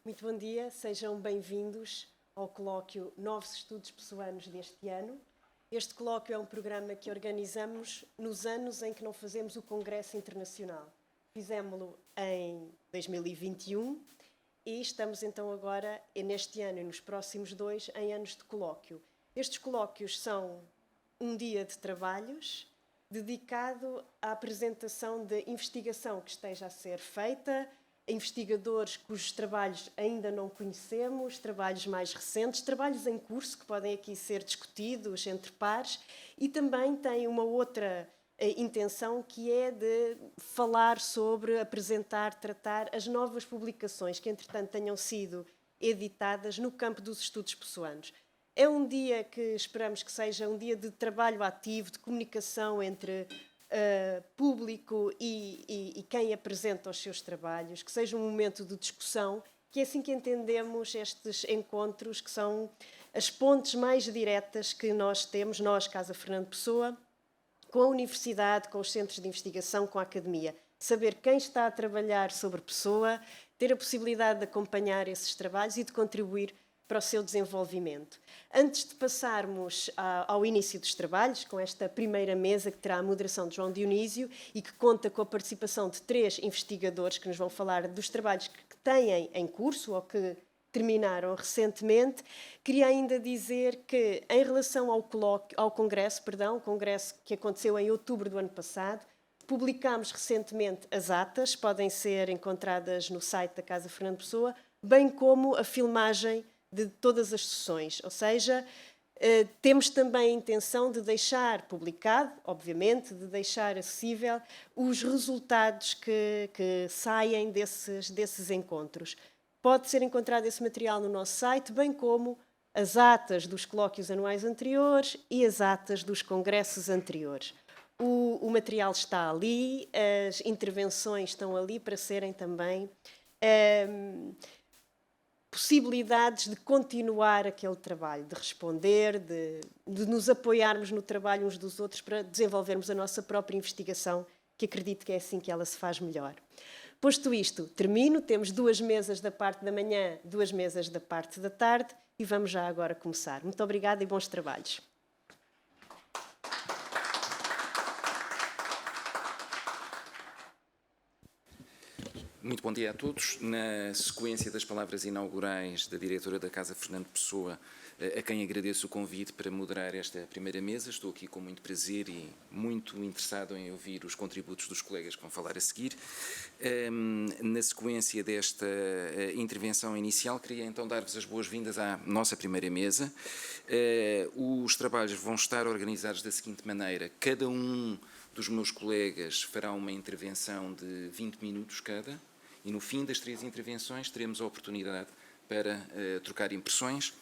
Muito bom dia, sejam bem-vindos ao colóquio Novos Estudos Pessoanos deste ano. Este colóquio é um programa que organizamos nos anos em que não fazemos o Congresso Internacional. Fizemos-lo em 2021 e estamos então agora, neste ano e nos próximos 2, em anos de colóquio. Estes colóquios são um dia de trabalhos dedicado à apresentação de investigação que esteja a ser feita, investigadores cujos trabalhos ainda não conhecemos, trabalhos mais recentes, trabalhos em curso que podem aqui ser discutidos entre pares, e também tem uma outra intenção que é de falar sobre, apresentar, tratar as novas publicações que entretanto tenham sido editadas no campo dos estudos pessoanos. É um dia que esperamos que seja um dia de trabalho ativo, de comunicação entre público e quem apresenta os seus trabalhos, que seja um momento de discussão, que é assim que entendemos estes encontros, que são as pontes mais diretas que nós temos, nós, Casa Fernando Pessoa, com a universidade, com os centros de investigação, com a academia. Saber quem está a trabalhar sobre Pessoa, ter a possibilidade de acompanhar esses trabalhos e de contribuir para o seu desenvolvimento. Antes de passarmos ao início dos trabalhos, com esta primeira mesa que terá a moderação de João Dionísio e que conta com a participação de 3 investigadores que nos vão falar dos trabalhos que têm em curso ou que terminaram recentemente, queria ainda dizer que, em relação ao congresso que aconteceu em outubro do ano passado, publicámos recentemente as atas, podem ser encontradas no site da Casa Fernando Pessoa, bem como a filmagem de todas as sessões, ou seja, temos também a intenção de deixar publicado, obviamente, de deixar acessível os resultados que saem desses encontros. Pode ser encontrado esse material no nosso site, bem como as atas dos colóquios anuais anteriores e as atas dos congressos anteriores. O material está ali, as intervenções estão ali para serem também possibilidades de continuar aquele trabalho, de responder, de nos apoiarmos no trabalho uns dos outros para desenvolvermos a nossa própria investigação, que acredito que é assim que ela se faz melhor. Posto isto, termino. Temos 2 mesas da parte da manhã, 2 mesas da parte da tarde e vamos já agora começar. Muito obrigada e bons trabalhos. Muito bom dia a todos. Na sequência das palavras inaugurais da diretora da Casa Fernando Pessoa, a quem agradeço o convite para moderar esta primeira mesa, estou aqui com muito prazer e muito interessado em ouvir os contributos dos colegas que vão falar a seguir. Na sequência desta intervenção inicial, queria então dar-vos as boas-vindas à nossa primeira mesa. Os trabalhos vão estar organizados da seguinte maneira: cada um dos meus colegas fará uma intervenção de 20 minutos cada, e no fim das 3 intervenções teremos a oportunidade para trocar impressões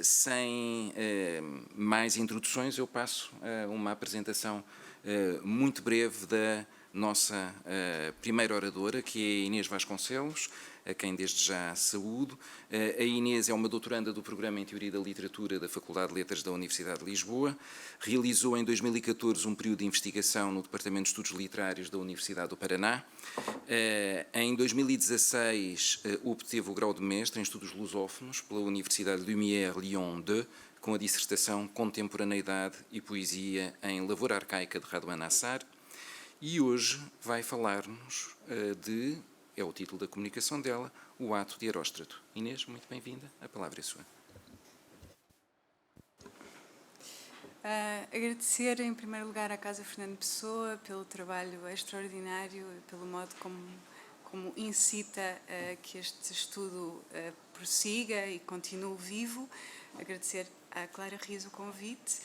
sem mais introduções eu passo a uma apresentação muito breve da nossa primeira oradora, que é a Inês Vasconcelos, a quem desde já saúdo. A Inês é uma doutoranda do Programa em Teoria da Literatura da Faculdade de Letras da Universidade de Lisboa. Realizou em 2014 um período de investigação no Departamento de Estudos Literários da Universidade do Paraná. Em 2016 obteve o grau de mestre em Estudos Lusófonos pela Universidade Lumière Lyon 2, com a dissertação Contemporaneidade e Poesia em Lavoura Arcaica de Radwan Assar. E hoje vai falar-nos é o título da comunicação dela, o ato de Heróstrato. Inês, muito bem-vinda, a palavra é sua. Agradecer em primeiro lugar à Casa Fernando Pessoa pelo trabalho extraordinário, pelo modo como incita que este estudo prossiga e continue vivo. Agradecer à Clara Rios o convite.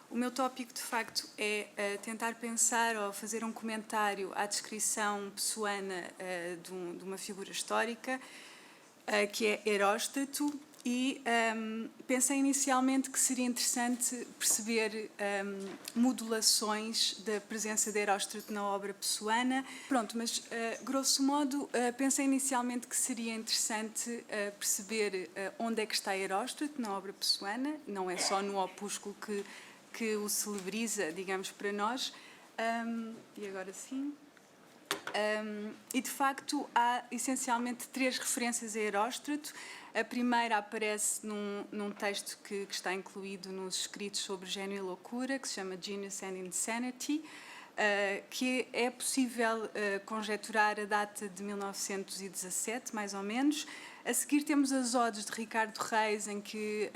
O meu tópico, de facto, é tentar pensar ou fazer um comentário à descrição pessoana de uma figura histórica, que é Heróstrato, e pensei inicialmente que seria interessante perceber modulações da presença de Heróstrato na obra pessoana. Pronto, mas grosso modo pensei inicialmente que seria interessante perceber onde é que está Heróstrato na obra pessoana, não é só no opúsculo que o celebriza, digamos, para nós. E agora sim. E, de facto, há essencialmente 3 referências a Heróstrato. A primeira aparece num texto que está incluído nos escritos sobre gênio e loucura, que se chama Genius and Insanity, que é possível conjecturar a data de 1917, mais ou menos. A seguir temos as odes de Ricardo Reis, que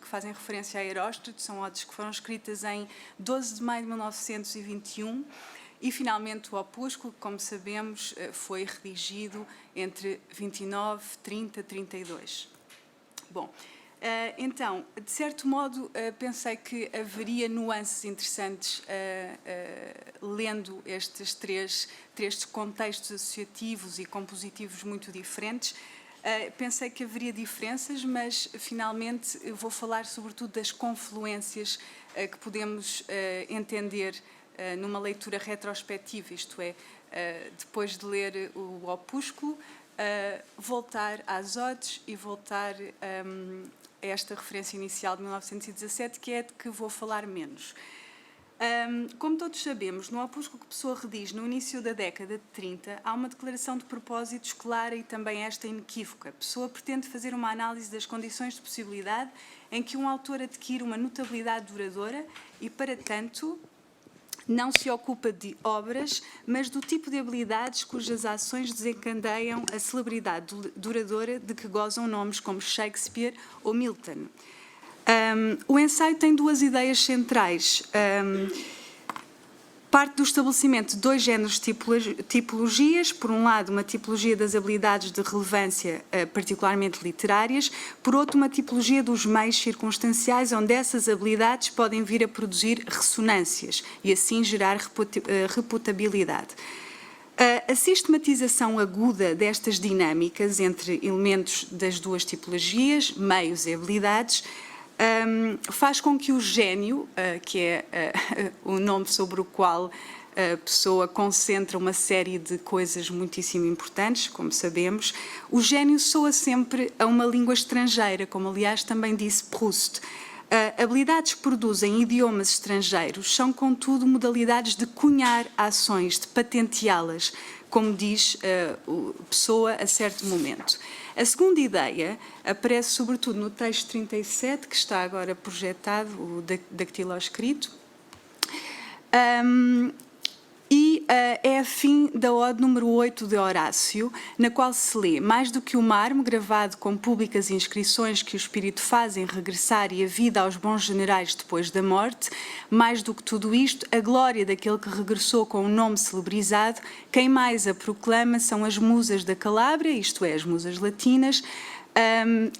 fazem referência a Heróstrato. São odes que foram escritas em 12 de maio de 1921. E, finalmente, o opúsculo, que, como sabemos, foi redigido entre 29, 30, 32. Bom, então, de certo modo, pensei que haveria nuances interessantes lendo estes três contextos associativos e compositivos muito diferentes. Pensei que haveria diferenças, mas, finalmente, vou falar sobretudo das confluências que podemos entender numa leitura retrospectiva, isto é, depois de ler o opúsculo, voltar às odes e voltar a esta referência inicial de 1917, que é de que vou falar menos. Como todos sabemos, no opúsculo que Pessoa redige no início da década de 30, há uma declaração de propósitos clara e também esta inequívoca. Pessoa pretende fazer uma análise das condições de possibilidade em que um autor adquire uma notabilidade duradoura e, para tanto, não se ocupa de obras, mas do tipo de habilidades cujas ações desencadeiam a celebridade duradoura de que gozam nomes como Shakespeare ou Milton. O ensaio tem 2 ideias centrais. Parte do estabelecimento de 2 géneros de tipologias. Por um lado, uma tipologia das habilidades de relevância particularmente literárias. Por outro, uma tipologia dos meios circunstanciais, onde essas habilidades podem vir a produzir ressonâncias e, assim, gerar reputabilidade. A sistematização aguda destas dinâmicas entre elementos das 2 tipologias, meios e habilidades, faz com que o gênio, que é o nome sobre o qual a Pessoa concentra uma série de coisas muitíssimo importantes, como sabemos, o gênio soa sempre a uma língua estrangeira, como aliás também disse Proust. Habilidades que produzem idiomas estrangeiros são, contudo, modalidades de cunhar ações, de patenteá-las, como diz Pessoa a certo momento. A segunda ideia aparece sobretudo no texto 37, que está agora projetado, o dactiloscrito, e é a fim da ode número 8 de Horácio, na qual se lê: mais do que o mármore gravado com públicas inscrições que o espírito fazem regressar e a vida aos bons generais depois da morte, mais do que tudo isto, a glória daquele que regressou com o nome celebrizado, quem mais a proclama são as musas da Calábria, isto é, as musas latinas,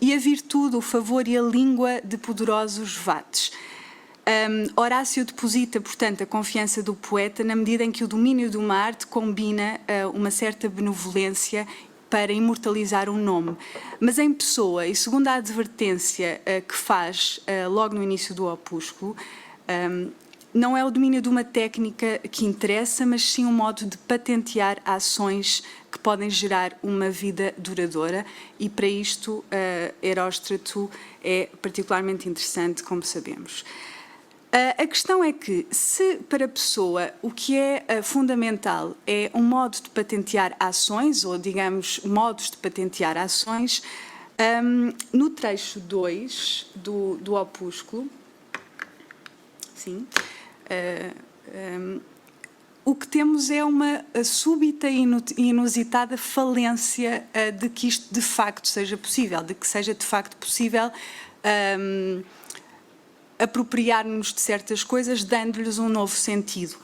e a virtude, o favor e a língua de poderosos vates. Horácio deposita, portanto, a confiança do poeta na medida em que o domínio de uma arte combina uma certa benevolência para imortalizar um nome. Mas em Pessoa, e segundo a advertência que faz logo no início do opúsculo, não é o domínio de uma técnica que interessa, mas sim um modo de patentear ações que podem gerar uma vida duradoura, e para isto Heróstrato é particularmente interessante, como sabemos. A questão é que, se para a Pessoa o que é fundamental é um modo de patentear ações, ou, digamos, modos de patentear ações, no trecho 2 do opúsculo, sim, o que temos é uma súbita e inusitada falência de que isto de facto seja possível, de que seja de facto possível apropriar-nos de certas coisas, dando-lhes um novo sentido.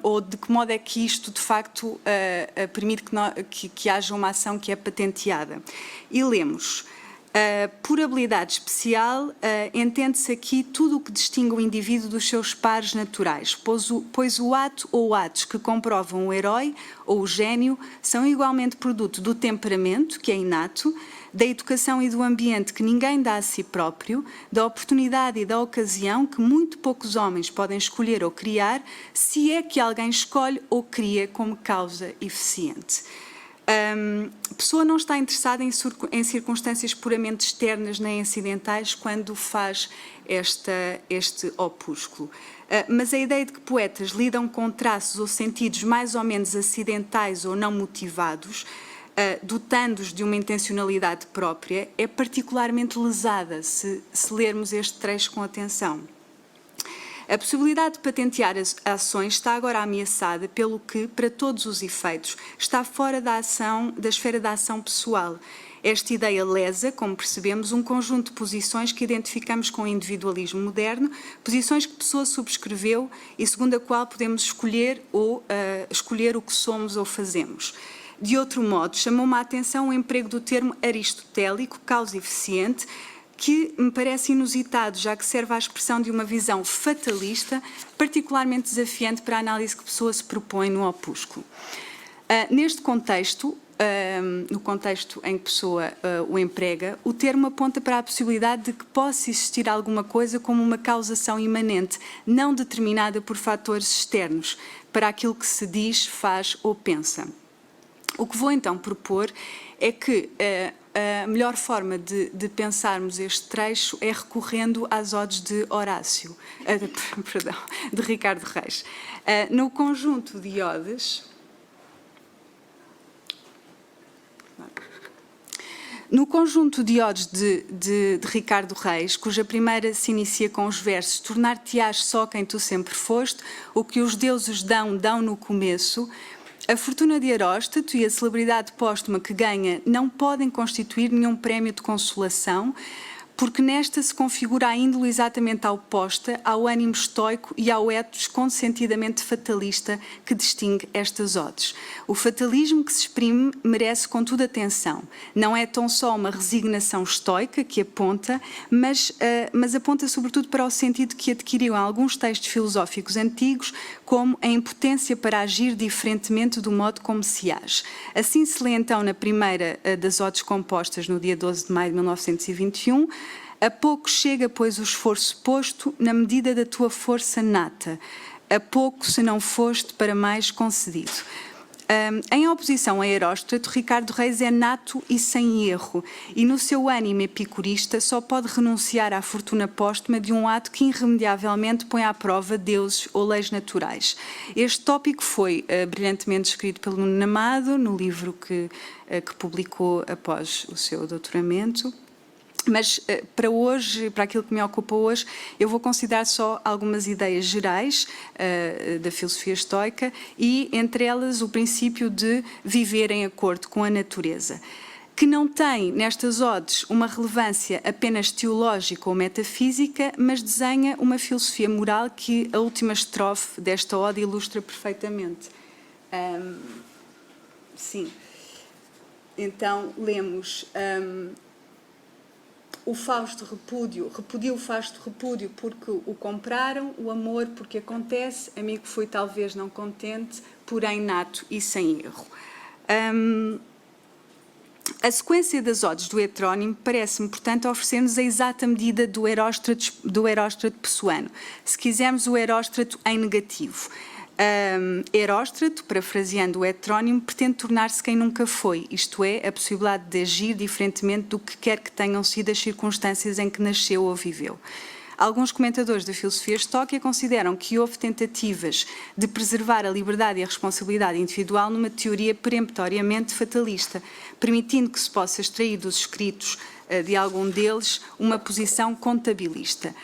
Ou de que modo é que isto, de facto, permite que haja uma ação que é patenteada. E lemos: por habilidade especial, entende-se aqui tudo o que distingue o indivíduo dos seus pares naturais, pois o ato ou atos que comprovam o herói ou o gênio são igualmente produto do temperamento, que é inato, da educação e do ambiente que ninguém dá a si próprio, da oportunidade e da ocasião que muito poucos homens podem escolher ou criar, se é que alguém escolhe ou cria como causa eficiente. A Pessoa não está interessada em circunstâncias puramente externas nem acidentais quando faz este opúsculo. Mas a ideia de que poetas lidam com traços ou sentidos mais ou menos acidentais ou não motivados, dotando-os de uma intencionalidade própria, é particularmente lesada se lermos este trecho com atenção. A possibilidade de patentear as ações está agora ameaçada pelo que, para todos os efeitos, está fora da esfera da ação pessoal. Esta ideia lesa, como percebemos, um conjunto de posições que identificamos com o individualismo moderno, posições que Pessoa subscreveu e segundo a qual podemos escolher o que somos ou fazemos. De outro modo, chamou-me a atenção o emprego do termo aristotélico, causa-eficiente, que me parece inusitado, já que serve à expressão de uma visão fatalista, particularmente desafiante para a análise que Pessoa se propõe no opúsculo. Neste contexto, no contexto em que Pessoa o emprega, o termo aponta para a possibilidade de que possa existir alguma coisa como uma causação imanente, não determinada por fatores externos, para aquilo que se diz, faz ou pensa. O que vou então propor é que a melhor forma de pensarmos este trecho é recorrendo às odes de Horácio, de Ricardo Reis. No conjunto de odes, de Ricardo Reis, cuja primeira se inicia com os versos tornar-te-ás só quem tu sempre foste, o que os deuses dão no começo, a fortuna de Heróstrato e a celebridade póstuma que ganha não podem constituir nenhum prémio de consolação, porque nesta se configura a índole exatamente oposta ao ânimo estoico e ao ethos consentidamente fatalista que distingue estas odes. O fatalismo que se exprime merece contudo atenção. Não é tão só uma resignação estoica que aponta, mas aponta sobretudo para o sentido que adquiriu em alguns textos filosóficos antigos, como a impotência para agir diferentemente do modo como se age. Assim se lê então na primeira das odes compostas no dia 12 de maio de 1921, a pouco chega, pois, o esforço posto na medida da tua força nata. A pouco, se não foste, para mais concedido. Em oposição a Heróstrato, Ricardo Reis é nato e sem erro, e no seu ânimo epicurista só pode renunciar à fortuna póstuma de um ato que irremediavelmente põe à prova deuses ou leis naturais. Este tópico foi brilhantemente escrito pelo Nuno Amado, no livro que publicou após o seu doutoramento. Mas para hoje, para aquilo que me ocupa hoje, eu vou considerar só algumas ideias gerais da filosofia estoica e, entre elas, o princípio de viver em acordo com a natureza, que não tem, nestas odes, uma relevância apenas teológica ou metafísica, mas desenha uma filosofia moral que a última estrofe desta ode ilustra perfeitamente. Sim. Então, lemos... o Fausto repudia o Fausto repúdio porque o compraram, o amor porque acontece, amigo fui talvez não contente, porém nato e sem erro. A sequência das odes do heterónimo parece-me, portanto, oferecer-nos a exata medida do Heróstrato pessoano, se quisermos o Heróstrato em negativo. Heróstrato, parafraseando o heterónimo, pretende tornar-se quem nunca foi, isto é, a possibilidade de agir diferentemente do que quer que tenham sido as circunstâncias em que nasceu ou viveu. Alguns comentadores da filosofia estoica consideram que houve tentativas de preservar a liberdade e a responsabilidade individual numa teoria peremptoriamente fatalista, permitindo que se possa extrair dos escritos de algum deles uma posição contabilista.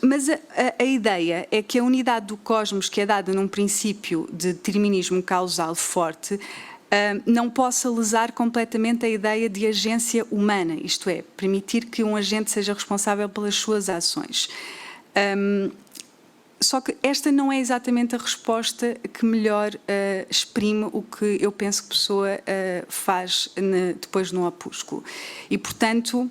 Mas a ideia é que a unidade do cosmos, que é dada num princípio de determinismo causal forte, não possa lesar completamente a ideia de agência humana, isto é, permitir que um agente seja responsável pelas suas ações. Só que esta não é exatamente a resposta que melhor exprime o que eu penso que a Pessoa faz depois no opúsculo. E, portanto...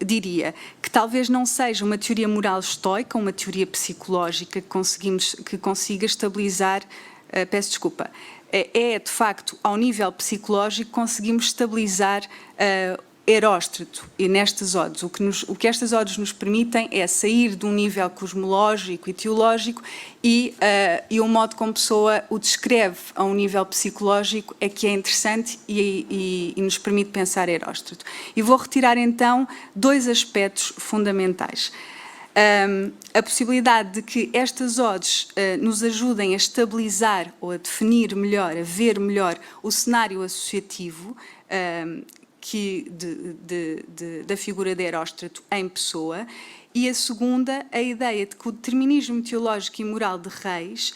diria que talvez não seja uma teoria moral estoica, uma teoria psicológica que consiga estabilizar, peço desculpa, é de facto ao nível psicológico conseguimos estabilizar Heróstrato e nestas odes. O que estas odes nos permitem é sair de um nível cosmológico e teológico e o modo como a Pessoa o descreve a um nível psicológico é que é interessante e nos permite pensar Heróstrato. E vou retirar então dois aspectos fundamentais. A possibilidade de que estas odes nos ajudem a estabilizar ou a definir melhor, a ver melhor o cenário associativo da figura de Heróstrato em pessoa, e a segunda, a ideia de que o determinismo teológico e moral de Reis,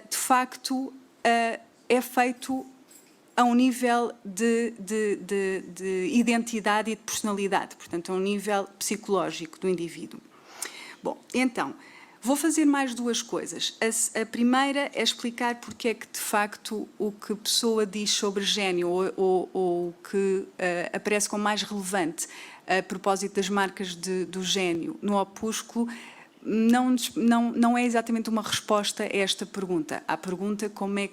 de facto, é feito a um nível de identidade e de personalidade, portanto, a um nível psicológico do indivíduo. Bom, então, vou fazer mais duas coisas. A primeira é explicar porque é que, de facto, o que Pessoa diz sobre gênio, ou o que aparece como mais relevante a propósito das marcas do gênio no opúsculo, não é exatamente uma resposta a esta pergunta. À pergunta como é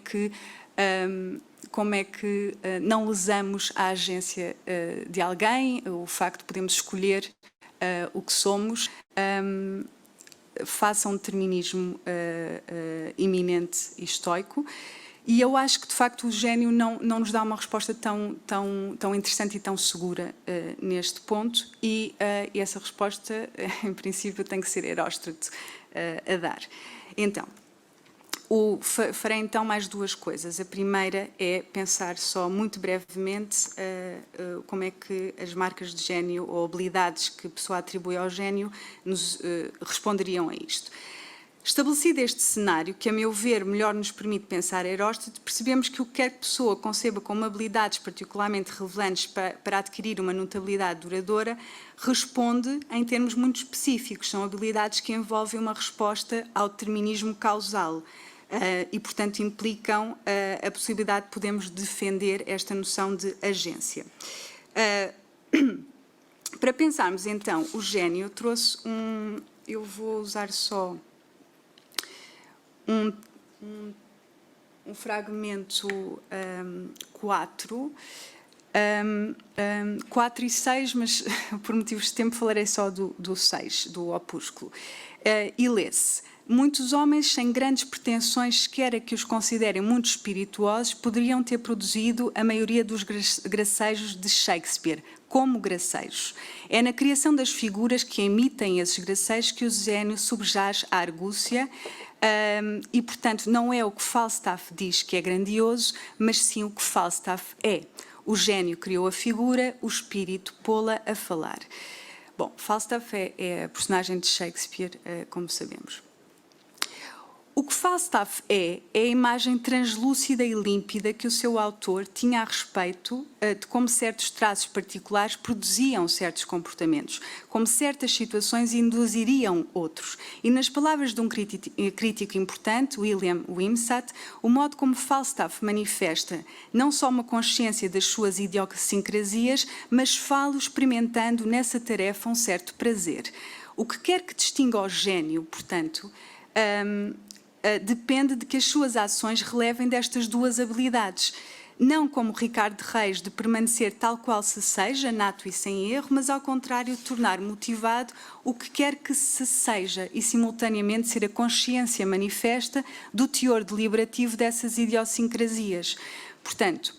que não lesamos a agência de alguém, o facto de podermos escolher o que somos, face a um determinismo iminente e estoico. E eu acho que, de facto, o gênio não nos dá uma resposta tão interessante e tão segura neste ponto, e essa resposta, em princípio, tem que ser Heróstrato a dar. Então, farei então mais duas coisas. A primeira é pensar só muito brevemente como é que as marcas de gênio ou habilidades que a pessoa atribui ao gênio nos responderiam a isto. Estabelecido este cenário, que a meu ver melhor nos permite pensar Heróstrato, percebemos que o que quer que a pessoa conceba como habilidades particularmente relevantes para adquirir uma notabilidade duradoura, responde em termos muito específicos. São habilidades que envolvem uma resposta ao determinismo causal e, portanto, implicam a possibilidade de podermos defender esta noção de agência. Para pensarmos, então, o gênio, eu trouxe eu vou usar só um fragmento 4 e 6, mas por motivos de tempo falarei só do 6, do opúsculo. E lê-se: muitos homens sem grandes pretensões, sequer a que os considerem muito espirituosos, poderiam ter produzido a maioria dos gracejos de Shakespeare, como gracejos. É na criação das figuras que emitem esses gracejos que o gênio subjaz à argúcia, e, portanto, não é o que Falstaff diz que é grandioso, mas sim o que Falstaff é. O gênio criou a figura, o espírito pô-la a falar. Bom, Falstaff é a personagem de Shakespeare, como sabemos. O que Falstaff é a imagem translúcida e límpida que o seu autor tinha a respeito de como certos traços particulares produziam certos comportamentos, como certas situações induziriam outros. E nas palavras de um crítico importante, William Wimsatt, o modo como Falstaff manifesta não só uma consciência das suas idiosincrasias, mas fala experimentando nessa tarefa um certo prazer. O que quer que distinga o gênio, portanto, depende de que as suas ações relevem destas duas habilidades. Não como Ricardo Reis, de permanecer tal qual se seja, nato e sem erro, mas ao contrário de tornar motivado o que quer que se seja e simultaneamente ser a consciência manifesta do teor deliberativo dessas idiosincrasias. Portanto,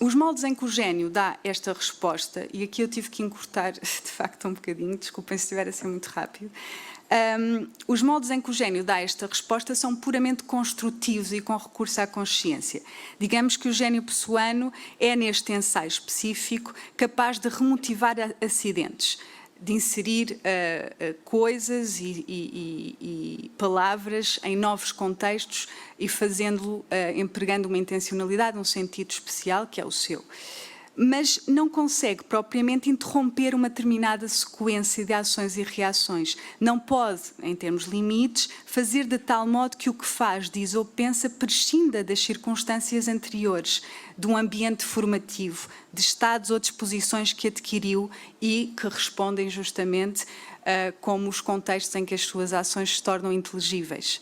os moldes em que o gênio dá esta resposta, e aqui eu tive que encurtar de facto um bocadinho, desculpem se estiver a ser muito rápido, os moldes em que o gênio dá esta resposta são puramente construtivos e com recurso à consciência. Digamos que o gênio pessoano é, neste ensaio específico, capaz de remotivar acidentes, de inserir coisas e palavras em novos contextos e fazendo-lo, empregando uma intencionalidade, um sentido especial, que é o seu. Mas não consegue propriamente interromper uma determinada sequência de ações e reações. Não pode, em termos limites, fazer de tal modo que o que faz, diz ou pensa prescinda das circunstâncias anteriores, de um ambiente formativo, de estados ou disposições que adquiriu e que respondem justamente como os contextos em que as suas ações se tornam inteligíveis.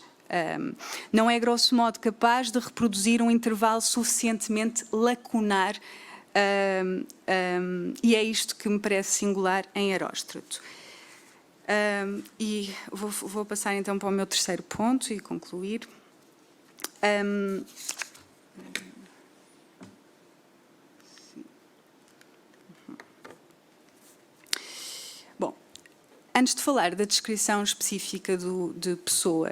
Não é, grosso modo, capaz de reproduzir um intervalo suficientemente lacunar, e é isto que me parece singular em Heróstrato. E vou passar então para o meu terceiro ponto e concluir. Bom, Antes de falar da descrição específica de Pessoa,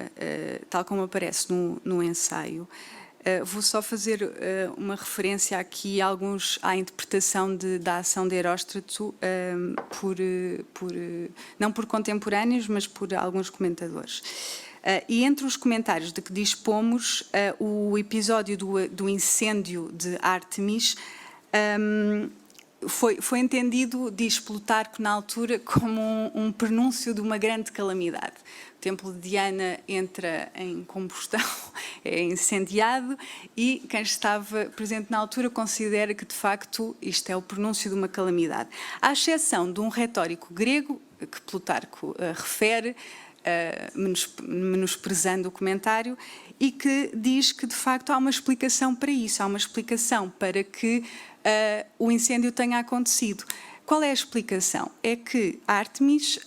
tal como aparece no ensaio, vou só fazer uma referência aqui à interpretação da ação de Heróstrato não por contemporâneos, mas por alguns comentadores. E entre os comentários de que dispomos, o episódio do incêndio de Ártemis foi entendido, diz Plutarco na altura, como um prenúncio de uma grande calamidade. O templo de Diana entra em combustão, é incendiado, e quem estava presente na altura considera que, de facto, isto é o prenúncio de uma calamidade. À exceção de um retórico grego, que Plutarco refere, menosprezando o comentário, e que diz que, de facto, há uma explicação para isso, há uma explicação para que o incêndio tenha acontecido. Qual é a explicação? É que Ártemis,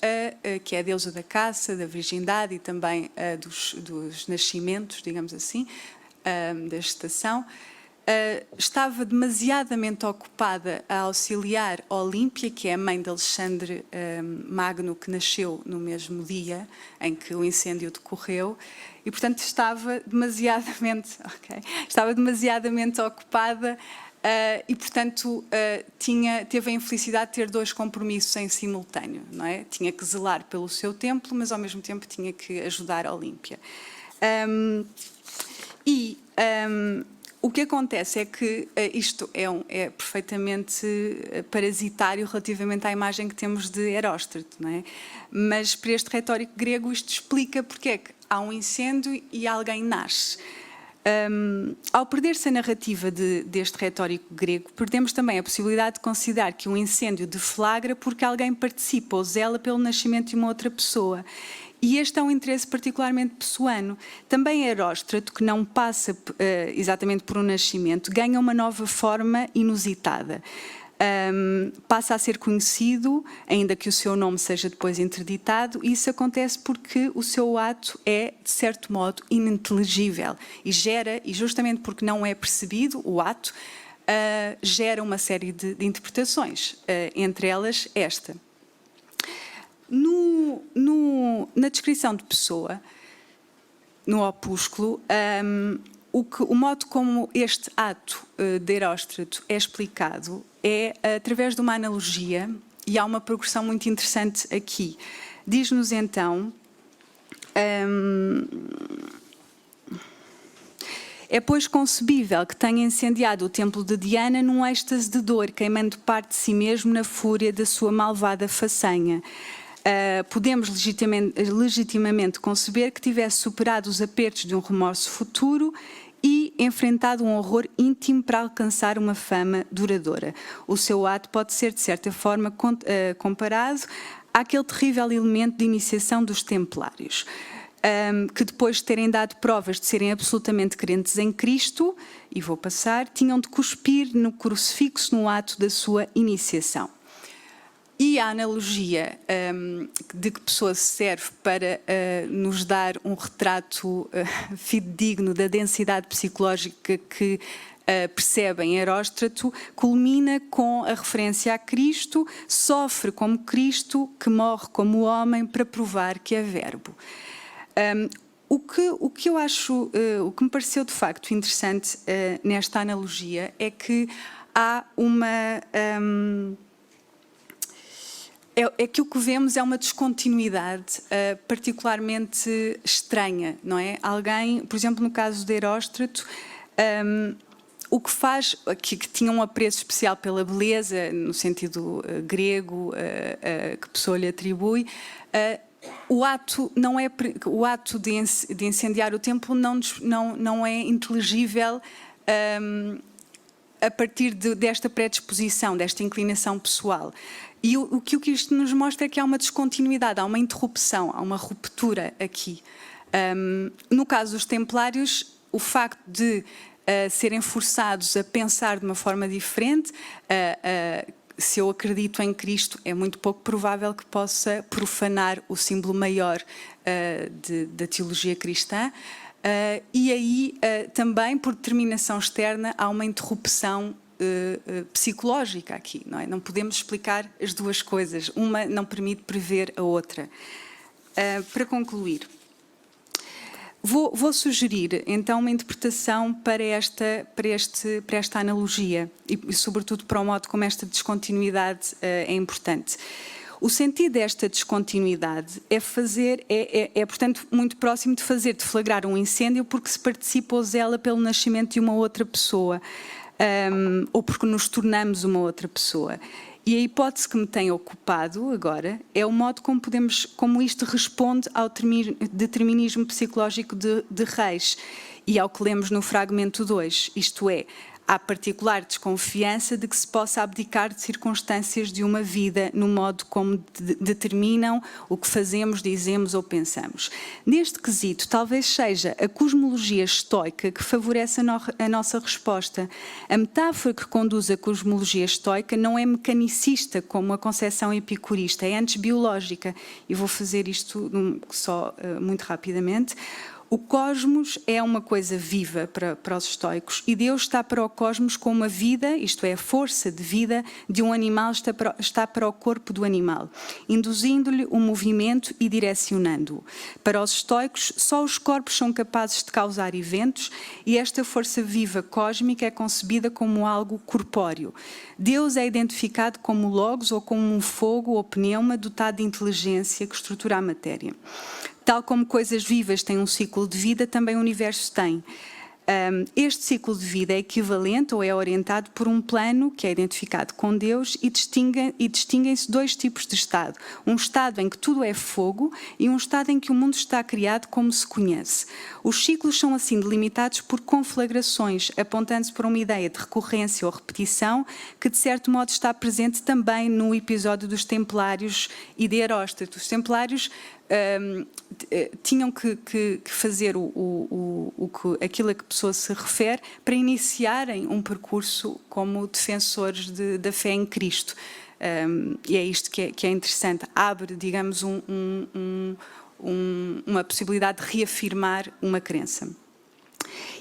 que é a deusa da caça, da virgindade e também dos nascimentos, digamos assim, da gestação, estava demasiadamente ocupada a auxiliar Olímpia, que é a mãe de Alexandre Magno, que nasceu no mesmo dia em que o incêndio decorreu, e, portanto, estava demasiadamente ocupada e, portanto, teve a infelicidade de ter 2 compromissos em simultâneo, não é? Tinha que zelar pelo seu templo, mas, ao mesmo tempo, tinha que ajudar a Olímpia. O que acontece é que isto é perfeitamente parasitário relativamente à imagem que temos de Heróstrato, não é? Mas para este retórico grego isto explica porque é que há um incêndio e alguém nasce. Ao perder-se a narrativa deste retórico grego, perdemos também a possibilidade de considerar que um incêndio deflagra porque alguém participa ou zela pelo nascimento de uma outra pessoa. E este é um interesse particularmente pessoano. Também Heróstrato, que não passa exatamente por um nascimento, ganha uma nova forma inusitada. Passa a ser conhecido, ainda que o seu nome seja depois interditado, e isso acontece porque o seu ato é, de certo modo, ininteligível. E justamente porque não é percebido o ato, gera uma série de interpretações, entre elas esta. Na descrição de Pessoa, no opúsculo, o modo como este ato de Heróstrato é explicado é através de uma analogia, e há uma progressão muito interessante aqui. Diz-nos então: é, pois, concebível que tenha incendiado o templo de Diana num êxtase de dor, queimando parte de si mesmo na fúria da sua malvada façanha. Podemos legitimamente conceber que tivesse superado os apertos de um remorso futuro e enfrentado um horror íntimo para alcançar uma fama duradoura. O seu ato pode ser, de certa forma, comparado àquele terrível elemento de iniciação dos templários, que depois de terem dado provas de serem absolutamente crentes em Cristo, e vou passar, tinham de cuspir no crucifixo no ato da sua iniciação. E a analogia de que Pessoa se serve para nos dar um retrato fidedigno da densidade psicológica que percebe em Heróstrato, culmina com a referência a Cristo: sofre como Cristo, que morre como homem, para provar que é verbo. O que eu acho, o que me pareceu de facto interessante nesta analogia é que há uma... É que o que vemos é uma descontinuidade particularmente estranha, não é? Alguém, por exemplo, no caso de Heróstrato, o que faz, que tinha um apreço especial pela beleza, no sentido grego, que Pessoa lhe atribui, o ato de incendiar o templo não é inteligível a partir desta predisposição, desta inclinação pessoal. E o que isto nos mostra é que há uma descontinuidade, há uma interrupção, há uma ruptura aqui. No caso dos templários, o facto de serem forçados a pensar de uma forma diferente, se eu acredito em Cristo, é muito pouco provável que possa profanar o símbolo maior da teologia cristã. E aí, também, por determinação externa, há uma interrupção psicológica aqui, não é? Não podemos explicar as duas coisas, uma não permite prever a outra. Para concluir, vou sugerir então uma interpretação para esta analogia e sobretudo para o modo como esta descontinuidade é importante. O sentido desta descontinuidade é, portanto, muito próximo de deflagrar um incêndio porque se participa ou zela pelo nascimento de uma outra pessoa, ou porque nos tornamos uma outra pessoa. E a hipótese que me tem ocupado agora é o modo como isto responde ao determinismo psicológico de Reis e ao que lemos no fragmento 2, isto é, há particular desconfiança de que se possa abdicar de circunstâncias de uma vida no modo como determinam o que fazemos, dizemos ou pensamos. Neste quesito, talvez seja a cosmologia estoica que favorece a nossa resposta. A metáfora que conduz à cosmologia estoica não é mecanicista como a concepção epicurista, é antes biológica. E vou fazer isto só muito rapidamente. O cosmos é uma coisa viva para os estoicos e Deus está para o cosmos como a vida, isto é, a força de vida de um animal está para o corpo do animal, induzindo-lhe o movimento e direcionando-o. Para os estoicos, só os corpos são capazes de causar eventos e esta força viva cósmica é concebida como algo corpóreo. Deus é identificado como logos ou como um fogo ou pneuma dotado de inteligência que estrutura a matéria. Tal como coisas vivas têm um ciclo de vida, também o universo tem. Este ciclo de vida é equivalente ou é orientado por um plano que é identificado com Deus e distinguem-se dois tipos de estado. Um estado em que tudo é fogo e um estado em que o mundo está criado como se conhece. Os ciclos são assim delimitados por conflagrações, apontando-se para uma ideia de recorrência ou repetição que de certo modo está presente também no episódio dos Templários e de Heróstrato. Os Templários tinham que fazer aquilo a que a pessoa se refere para iniciarem um percurso como defensores da fé em Cristo. E é isto que é interessante. Abre, digamos, uma possibilidade de reafirmar uma crença.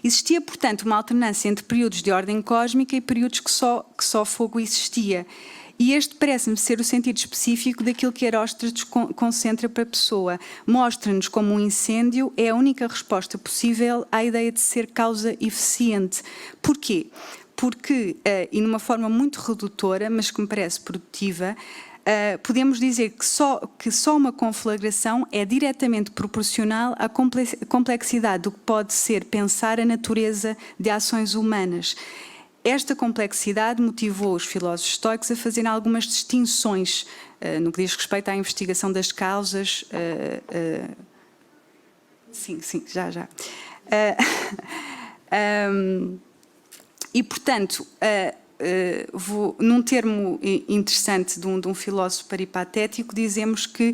Existia, portanto, uma alternância entre períodos de ordem cósmica e períodos que só fogo existia. E este parece-me ser o sentido específico daquilo que Heróstrato concentra para a pessoa. Mostra-nos como um incêndio é a única resposta possível à ideia de ser causa eficiente. Porquê? Porque, e numa forma muito redutora, mas que me parece produtiva, podemos dizer que só uma conflagração é diretamente proporcional à complexidade do que pode ser pensar a natureza de ações humanas. Esta complexidade motivou os filósofos estoicos a fazerem algumas distinções no que diz respeito à investigação das causas. Sim, já. E, portanto, num termo interessante de um filósofo peripatético, dizemos que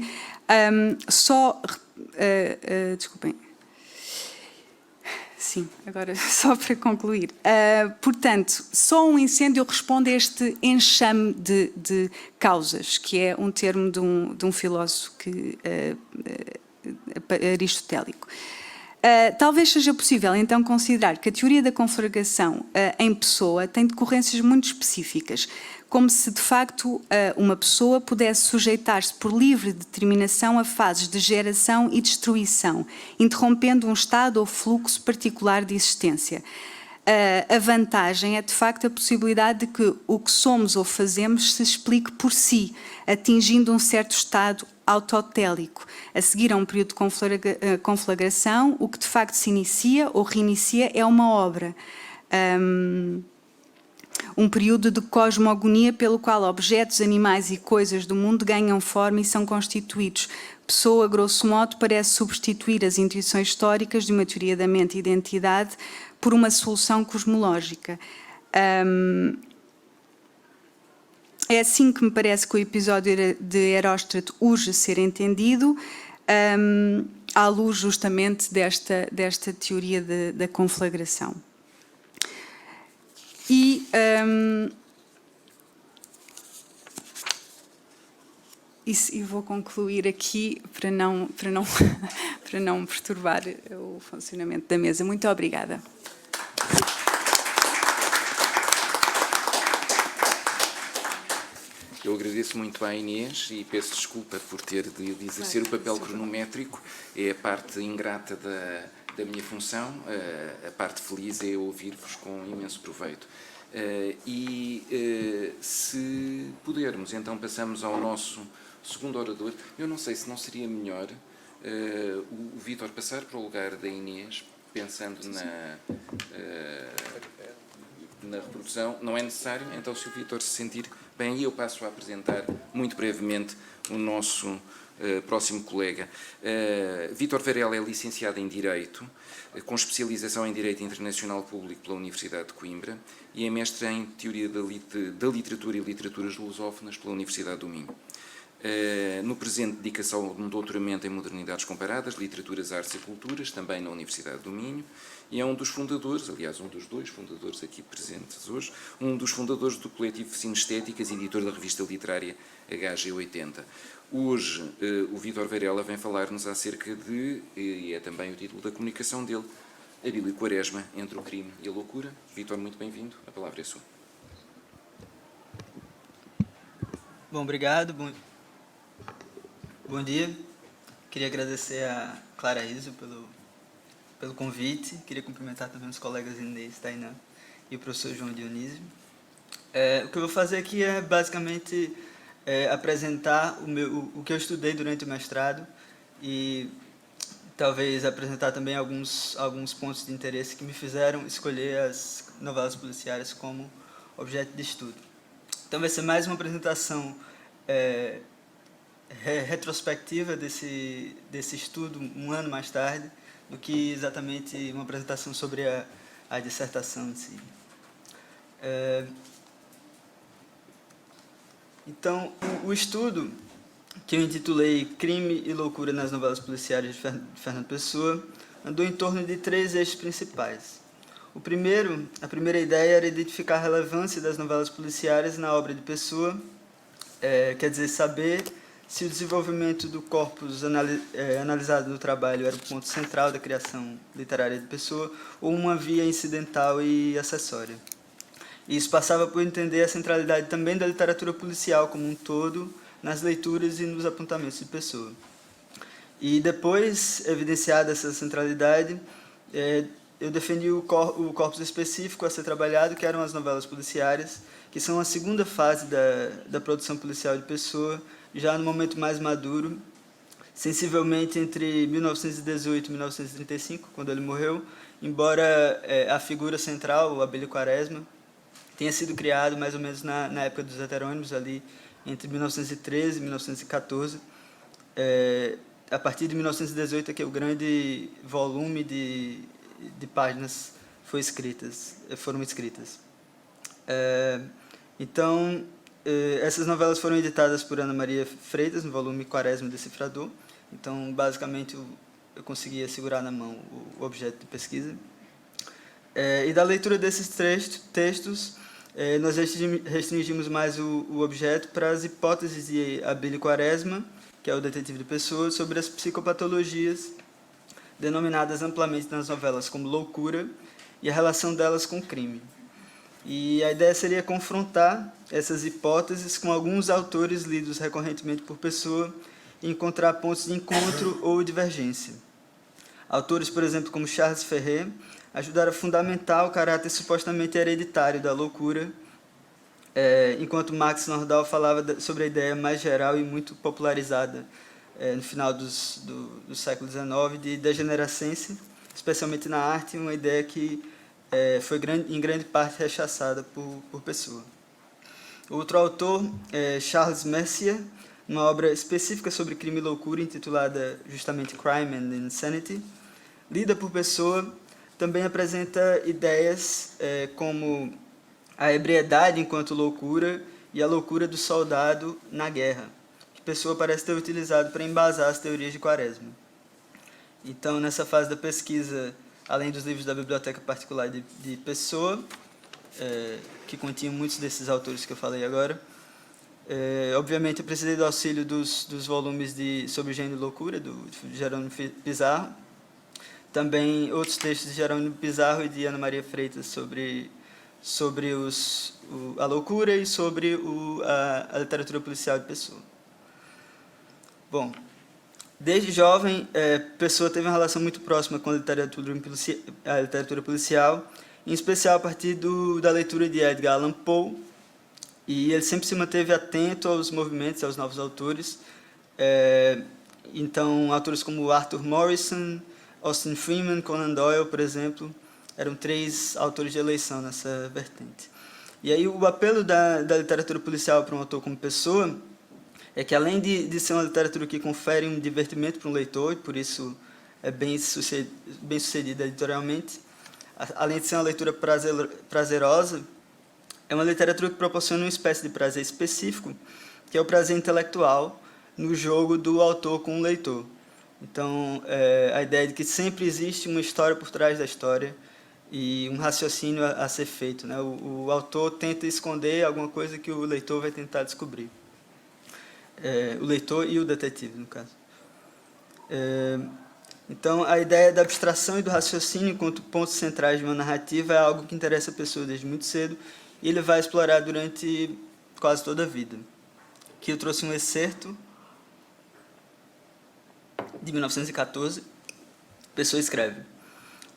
desculpem. Sim, agora só para concluir. Portanto, só um incêndio responde a este enxame de causas, que é um termo de um filósofo aristotélico. Talvez seja possível, então, considerar que a teoria da conflagração em pessoa tem decorrências muito específicas, como se, de facto, uma pessoa pudesse sujeitar-se por livre determinação a fases de geração e destruição, interrompendo um estado ou fluxo particular de existência. A vantagem é, de facto, a possibilidade de que o que somos ou fazemos se explique por si, atingindo um certo estado autotélico. A seguir a um período de conflagração, o que de facto se inicia ou reinicia é uma obra. Um período de cosmogonia pelo qual objetos, animais e coisas do mundo ganham forma e são constituídos. Pessoa, grosso modo, parece substituir as intuições históricas de uma teoria da mente e identidade por uma solução cosmológica. É assim que me parece que o episódio de Heróstrato urge ser entendido, à luz justamente desta teoria da conflagração. E vou concluir aqui para não perturbar o funcionamento da mesa. Muito obrigada. Eu agradeço muito à Inês e peço desculpa por ter de exercer o papel cronométrico. É a parte ingrata da minha função. A parte feliz é ouvir-vos com imenso proveito. Se pudermos, então passamos ao nosso segundo orador. Eu não sei se não seria melhor o Vítor passar para o lugar da Inês, pensando na reprodução. Não é necessário, então se o Vítor se sentir bem, aí eu passo a apresentar muito brevemente o nosso próximo colega. Vítor Varela é licenciado em Direito, com especialização em Direito Internacional Público pela Universidade de Coimbra e é mestre em Teoria da Literatura e Literaturas Lusófonas pela Universidade do Minho. No presente dedica-se a um doutoramento em Modernidades Comparadas, Literaturas, Artes e Culturas, também na Universidade do Minho, e é um dos fundadores, aliás, um dos dois fundadores aqui presentes hoje, um dos fundadores do coletivo Cinestéticas, editor da revista literária HG80. Hoje, o Vítor Varela vem falar-nos acerca de, e é também o título da comunicação dele, Abílio Quaresma, Entre o Crime e a Loucura. Vítor, muito bem-vindo, a palavra é sua. Bom, obrigado. Bom dia. Queria agradecer a Clara Riso pelo convite. Queria cumprimentar também os colegas Inês, Tainá e o professor João Dionísio. O que eu vou fazer aqui é basicamente apresentar o que eu estudei durante o mestrado e talvez apresentar também alguns pontos de interesse que me fizeram escolher as novelas policiais como objeto de estudo. Então vai ser mais uma apresentação retrospectiva desse estudo um ano mais tarde do que exatamente uma apresentação sobre a dissertação em si. Então, o estudo, que eu intitulei Crime e Loucura nas Novelas Policiais de Fernando Pessoa, andou em torno de 3 eixos principais. A primeira ideia era identificar a relevância das novelas policiais na obra de Pessoa, quer dizer, saber se o desenvolvimento do corpus analisado no trabalho era o ponto central da criação literária de Pessoa ou uma via incidental e acessória. E isso passava por entender a centralidade também da literatura policial como um todo nas leituras e nos apontamentos de Pessoa. E depois, evidenciada essa centralidade, eu defendi o corpus específico a ser trabalhado, que eram as novelas policiais, que são a segunda fase da produção policial de Pessoa, já no momento mais maduro, sensivelmente entre 1918 e 1935, quando ele morreu, embora a figura central, o Abílio Quaresma, tenha sido criado mais ou menos na época dos heterônimos, ali entre 1913 e 1914. A partir de 1918 é que o grande volume de páginas foram escritas. Então, essas novelas foram editadas por Ana Maria Freitas, no volume Quaresma Decifrador. Então, basicamente, eu conseguia segurar na mão o objeto de pesquisa. E da leitura desses textos, nós restringimos mais o objeto para as hipóteses de Abílio Quaresma, que é o detetive de Pessoa, sobre as psicopatologias denominadas amplamente nas novelas como loucura e a relação delas com o crime. E a ideia seria confrontar essas hipóteses com alguns autores lidos recorrentemente por Pessoa e encontrar pontos de encontro ou divergência. Autores, por exemplo, como Charles Ferrer, ajudaram a fundamentar o caráter supostamente hereditário da loucura, enquanto Max Nordau falava sobre a ideia mais geral e muito popularizada no final do século XIX de degenerescência, especialmente na arte, uma ideia que foi em grande parte rechaçada por Pessoa. Outro autor, Charles Mercier, numa obra específica sobre crime e loucura, intitulada justamente Crime and Insanity, lida por Pessoa, também apresenta ideias como a ebriedade enquanto loucura e a loucura do soldado na guerra, que Pessoa parece ter utilizado para embasar as teorias de Quaresma. Então, nessa fase da pesquisa, além dos livros da Biblioteca Particular de Pessoa, que continham muitos desses autores que eu falei agora, obviamente eu precisei do auxílio dos volumes sobre o gênero e loucura, do Jerônimo Pizarro, também outros textos de Jerônimo Pizarro e de Ana Maria Freitas sobre sobre a loucura e sobre a literatura policial de Pessoa. Bom, desde jovem, Pessoa teve uma relação muito próxima com a literatura policial, em especial a partir da leitura de Edgar Allan Poe, e ele sempre se manteve atento aos movimentos, aos novos autores. Então, autores como Arthur Morrison, Austin Freeman, Conan Doyle, por exemplo, eram 3 autores de eleição nessa vertente. E aí o apelo da literatura policial para um autor como Pessoa é que, além de ser uma literatura que confere um divertimento para um leitor, e por isso é bem sucedida editorialmente, além de ser uma leitura prazerosa, é uma literatura que proporciona uma espécie de prazer específico, que é o prazer intelectual no jogo do autor com o leitor. Então, a ideia de que sempre existe uma história por trás da história e um raciocínio a ser feito, né? O autor tenta esconder alguma coisa que o leitor vai tentar descobrir. O leitor e o detetive, no caso. Então, a ideia da abstração e do raciocínio enquanto pontos centrais de uma narrativa é algo que interessa a Pessoa desde muito cedo, e ele vai explorar durante quase toda a vida. Aqui eu trouxe um excerto de 1914. Pessoa escreve: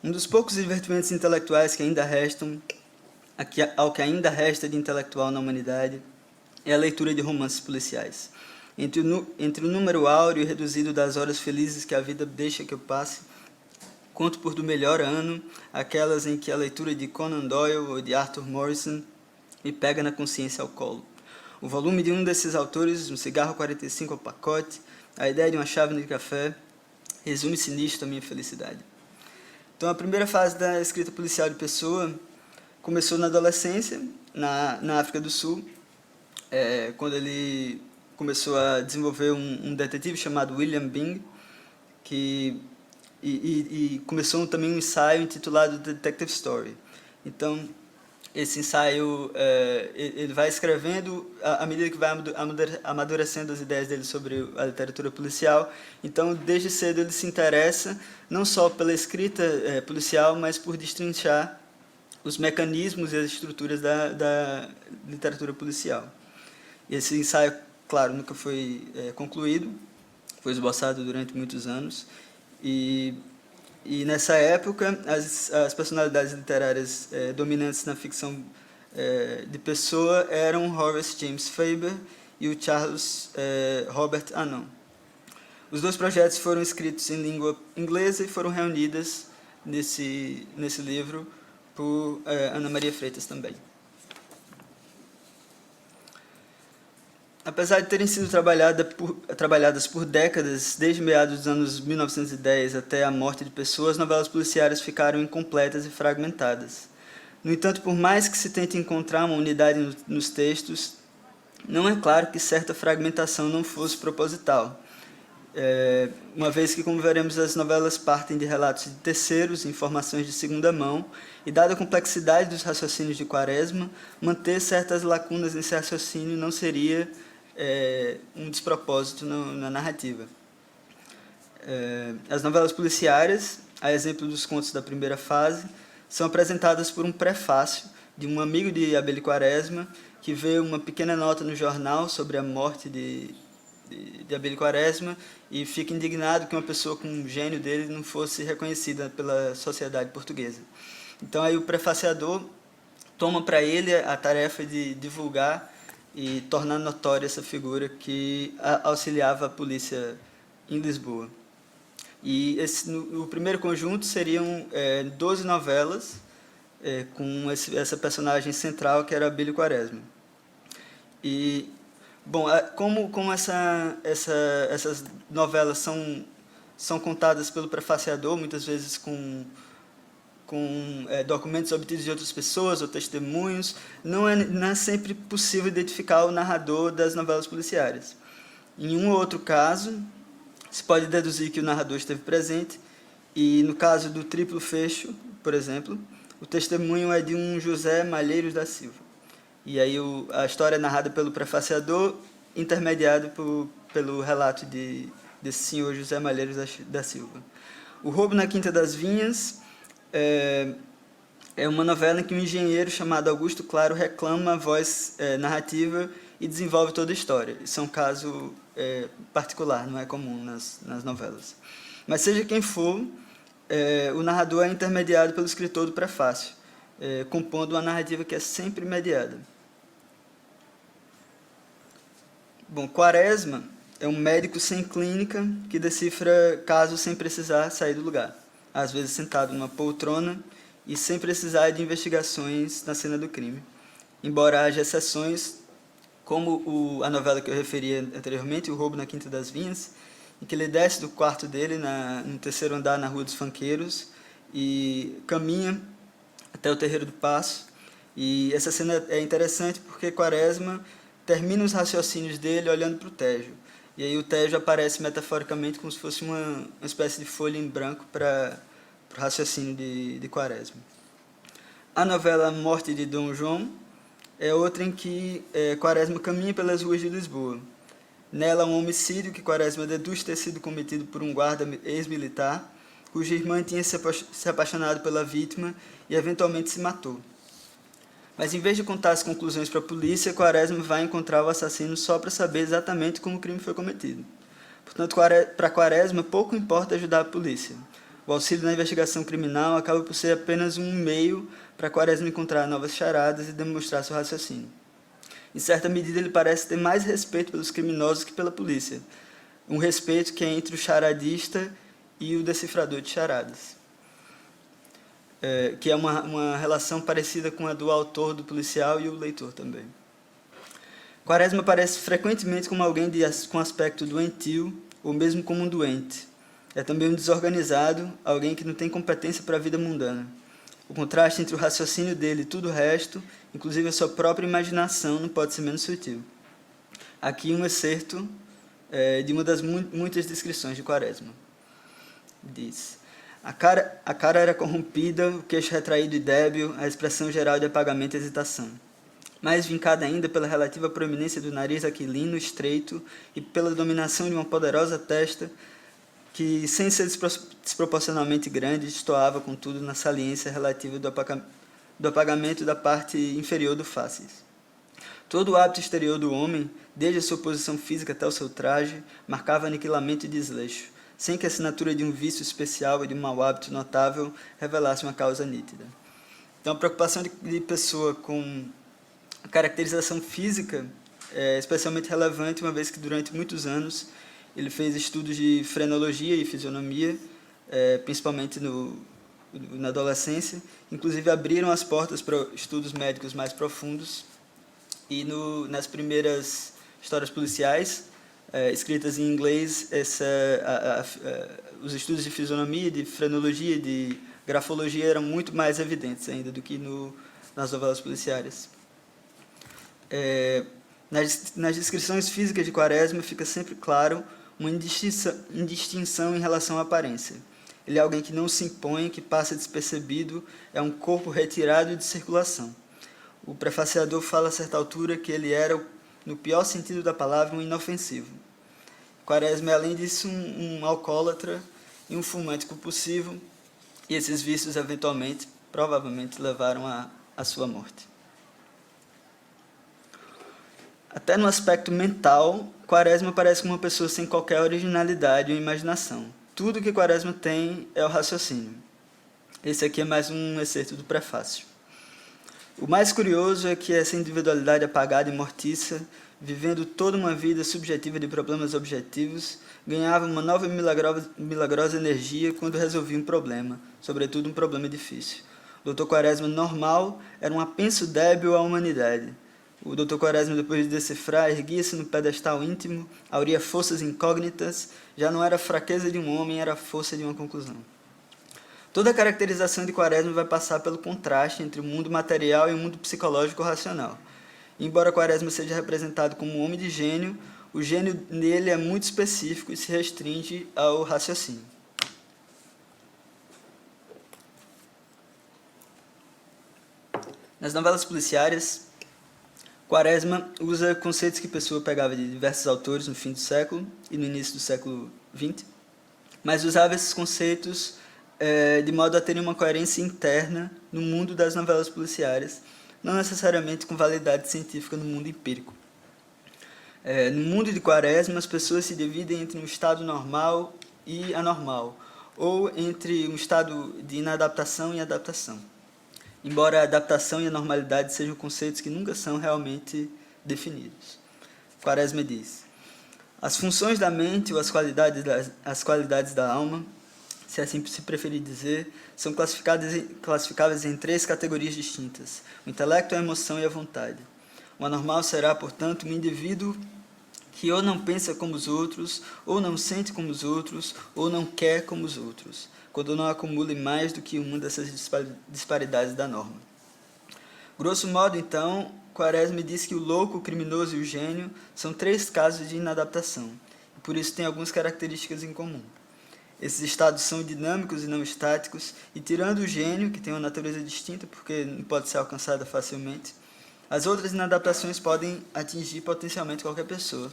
um dos poucos divertimentos intelectuais que ainda restam, ao que ainda resta de intelectual na humanidade, é a leitura de romances policiais. Entre o número áureo e reduzido das horas felizes que a vida deixa que eu passe, conto por do melhor ano aquelas em que a leitura de Conan Doyle ou de Arthur Morrison me pega na consciência ao colo. O volume de um desses autores, um cigarro 45 ao pacote, a ideia de uma chávena de café, resume-se nisto a minha felicidade. Então, a primeira fase da escrita policial de Pessoa começou na adolescência, na África do Sul, quando ele começou a desenvolver um detetive chamado William Byng, e começou também um ensaio intitulado The Detective Story. Então, esse ensaio, ele vai escrevendo à medida que vai amadurecendo as ideias dele sobre a literatura policial. Então, desde cedo, ele se interessa não só pela escrita policial, mas por destrinchar os mecanismos e as estruturas da literatura policial. Esse ensaio, claro, nunca foi concluído, foi esboçado durante muitos anos, e nessa época as personalidades literárias dominantes na ficção de Pessoa eram Horace James Faber e o Charles Robert Anon. Os 2 projetos foram escritos em língua inglesa e foram reunidas nesse livro por Ana Maria Freitas também. Apesar de terem sido trabalhadas por décadas, desde meados dos anos 1910 até a morte de Pessoa, as novelas policiais ficaram incompletas e fragmentadas. No entanto, por mais que se tente encontrar uma unidade nos textos, não é claro que certa fragmentação não fosse proposital, uma vez que, como veremos, as novelas partem de relatos de terceiros, informações de segunda mão, e dada a complexidade dos raciocínios de Quaresma, manter certas lacunas nesse raciocínio não seria um despropósito na narrativa. As novelas policiárias, a exemplo dos contos da primeira fase, são apresentadas por um prefácio de um amigo de Abel Quaresma, que vê uma pequena nota no jornal sobre a morte de Abel Quaresma e fica indignado que uma pessoa com um gênio dele não fosse reconhecida pela sociedade portuguesa. Então, aí o prefaciador toma para ele a tarefa de divulgar e tornar notória essa figura que auxiliava a polícia em Lisboa. E o primeiro conjunto seriam 12 novelas com essa personagem central, que era Abílio Quaresma. E, bom, como essas novelas são contadas pelo prefaciador, muitas vezes com documentos obtidos de outras pessoas ou testemunhos, não é sempre possível identificar o narrador das novelas policiais. Em um ou outro caso, se pode deduzir que o narrador esteve presente, e no caso do Triplo Fecho, por exemplo, o testemunho é de um José Malheiros da Silva. E aí a história é narrada pelo prefaciador, intermediado pelo relato desse senhor José Malheiros da Silva. O Roubo na Quinta das Vinhas é uma novela em que um engenheiro chamado Augusto Claro reclama a voz narrativa e desenvolve toda a história. Isso é um caso particular, não é comum nas novelas. Mas seja quem for, o narrador é intermediado pelo escritor do prefácio, compondo uma narrativa que é sempre mediada. Bom, Quaresma é um médico sem clínica que decifra casos sem precisar sair do lugar, às vezes sentado numa poltrona e sem precisar de investigações na cena do crime. Embora haja exceções, como a novela que eu referi anteriormente, O Roubo na Quinta das Vinhas, em que ele desce do quarto dele no terceiro andar na Rua dos Funkeiros e caminha até o Terreiro do Paço. E essa cena é interessante porque Quaresma termina os raciocínios dele olhando para o Tejo. E aí o Tejo aparece metaforicamente como se fosse uma espécie de folha em branco para o raciocínio de Quaresma. A novela Morte de Dom João é outra em que Quaresma caminha pelas ruas de Lisboa. Nela, um homicídio que Quaresma deduz ter sido cometido por um guarda ex-militar, cuja irmã tinha se apaixonado pela vítima e eventualmente se matou. Mas, em vez de contar as conclusões para a polícia, Quaresma vai encontrar o assassino só para saber exatamente como o crime foi cometido. Portanto, para Quaresma, pouco importa ajudar a polícia. O auxílio na investigação criminal acaba por ser apenas um meio para Quaresma encontrar novas charadas e demonstrar seu raciocínio. Em certa medida, ele parece ter mais respeito pelos criminosos que pela polícia. Um respeito que é entre o charadista e o decifrador de charadas. Que é uma relação parecida com a do autor do policial e o leitor também. Quaresma aparece frequentemente como alguém com aspecto doentio, ou mesmo como um doente. É também um desorganizado, alguém que não tem competência para a vida mundana. O contraste entre o raciocínio dele e tudo o resto, inclusive a sua própria imaginação, não pode ser menos sutil. Aqui um excerto de uma das muitas descrições de Quaresma. Diz: a cara era corrompida, o queixo retraído e débil, a expressão geral de apagamento e hesitação. Mais vincada ainda pela relativa proeminência do nariz aquilino, estreito, e pela dominação de uma poderosa testa que, sem ser desproporcionalmente grande, destoava, contudo, na saliência relativa do apagamento da parte inferior do fácis. Todo o hábito exterior do homem, desde a sua posição física até o seu traje, marcava aniquilamento e desleixo, sem que a assinatura de um vício especial e de um mau hábito notável revelasse uma causa nítida. Então, a preocupação de pessoa com a caracterização física é especialmente relevante, uma vez que durante muitos anos ele fez estudos de frenologia e fisionomia, principalmente na adolescência. Inclusive, abriram as portas para estudos médicos mais profundos. E nas primeiras histórias policiais, escritas em inglês, os estudos de fisionomia, de frenologia, de grafologia eram muito mais evidentes ainda do que nas novelas policiais. Nas descrições físicas de Quaresma fica sempre claro uma indistinção em relação à aparência. Ele é alguém que não se impõe, que passa despercebido, é um corpo retirado de circulação. O prefaciador fala a certa altura que ele era, no pior sentido da palavra, um inofensivo. Quaresma é, além disso, um alcoólatra e um fumante compulsivo, e esses vícios, eventualmente, provavelmente, levaram à sua morte. Até no aspecto mental, Quaresma parece como uma pessoa sem qualquer originalidade ou imaginação. Tudo que Quaresma tem é o raciocínio. Esse aqui é mais um excerto do prefácio. O mais curioso é que essa individualidade apagada e mortiça, vivendo toda uma vida subjetiva de problemas objetivos, ganhava uma nova e milagrosa energia quando resolvia um problema, sobretudo um problema difícil. O Dr. Quaresma normal era um apenso débil à humanidade. O Dr. Quaresma, depois de decifrar, erguia-se no pedestal íntimo, auria forças incógnitas, já não era a fraqueza de um homem, era a força de uma conclusão. Toda a caracterização de Quaresma vai passar pelo contraste entre o mundo material e o mundo psicológico racional. Embora Quaresma seja representado como um homem de gênio, o gênio nele é muito específico e se restringe ao raciocínio. Nas novelas policiais, Quaresma usa conceitos que Pessoa pegava de diversos autores no fim do século e no início do século XX, mas usava esses conceitos de modo a terem uma coerência interna no mundo das novelas policiais, não necessariamente com validade científica no mundo empírico. No mundo de Quaresma, as pessoas se dividem entre um estado normal e anormal, ou entre um estado de inadaptação e adaptação. Embora a adaptação e a normalidade sejam conceitos que nunca são realmente definidos. Quaresma diz: as funções da mente ou as qualidades da alma, se assim se preferir dizer, são classificáveis em 3 categorias distintas: o intelecto, a emoção e a vontade. O anormal será, portanto, um indivíduo que ou não pensa como os outros, ou não sente como os outros, ou não quer como os outros, quando não acumule mais do que uma dessas disparidades da norma. Grosso modo, então, Quaresma diz que o louco, o criminoso e o gênio são 3 casos de inadaptação, e por isso têm algumas características em comum. Esses estados são dinâmicos e não estáticos, e tirando o gênio, que tem uma natureza distinta porque não pode ser alcançada facilmente, as outras inadaptações podem atingir potencialmente qualquer pessoa.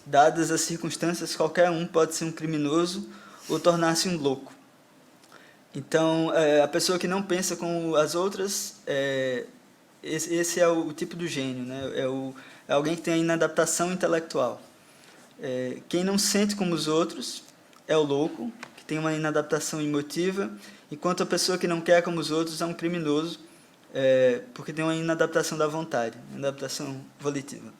Dadas as circunstâncias, qualquer um pode ser um criminoso ou tornar-se um louco. Então, a pessoa que não pensa como as outras, esse é o tipo do gênio, né? É alguém que tem a inadaptação intelectual. Quem não sente como os outros é o louco, que tem uma inadaptação emotiva, enquanto a pessoa que não quer como os outros é um criminoso, porque tem uma inadaptação da vontade, inadaptação volitiva.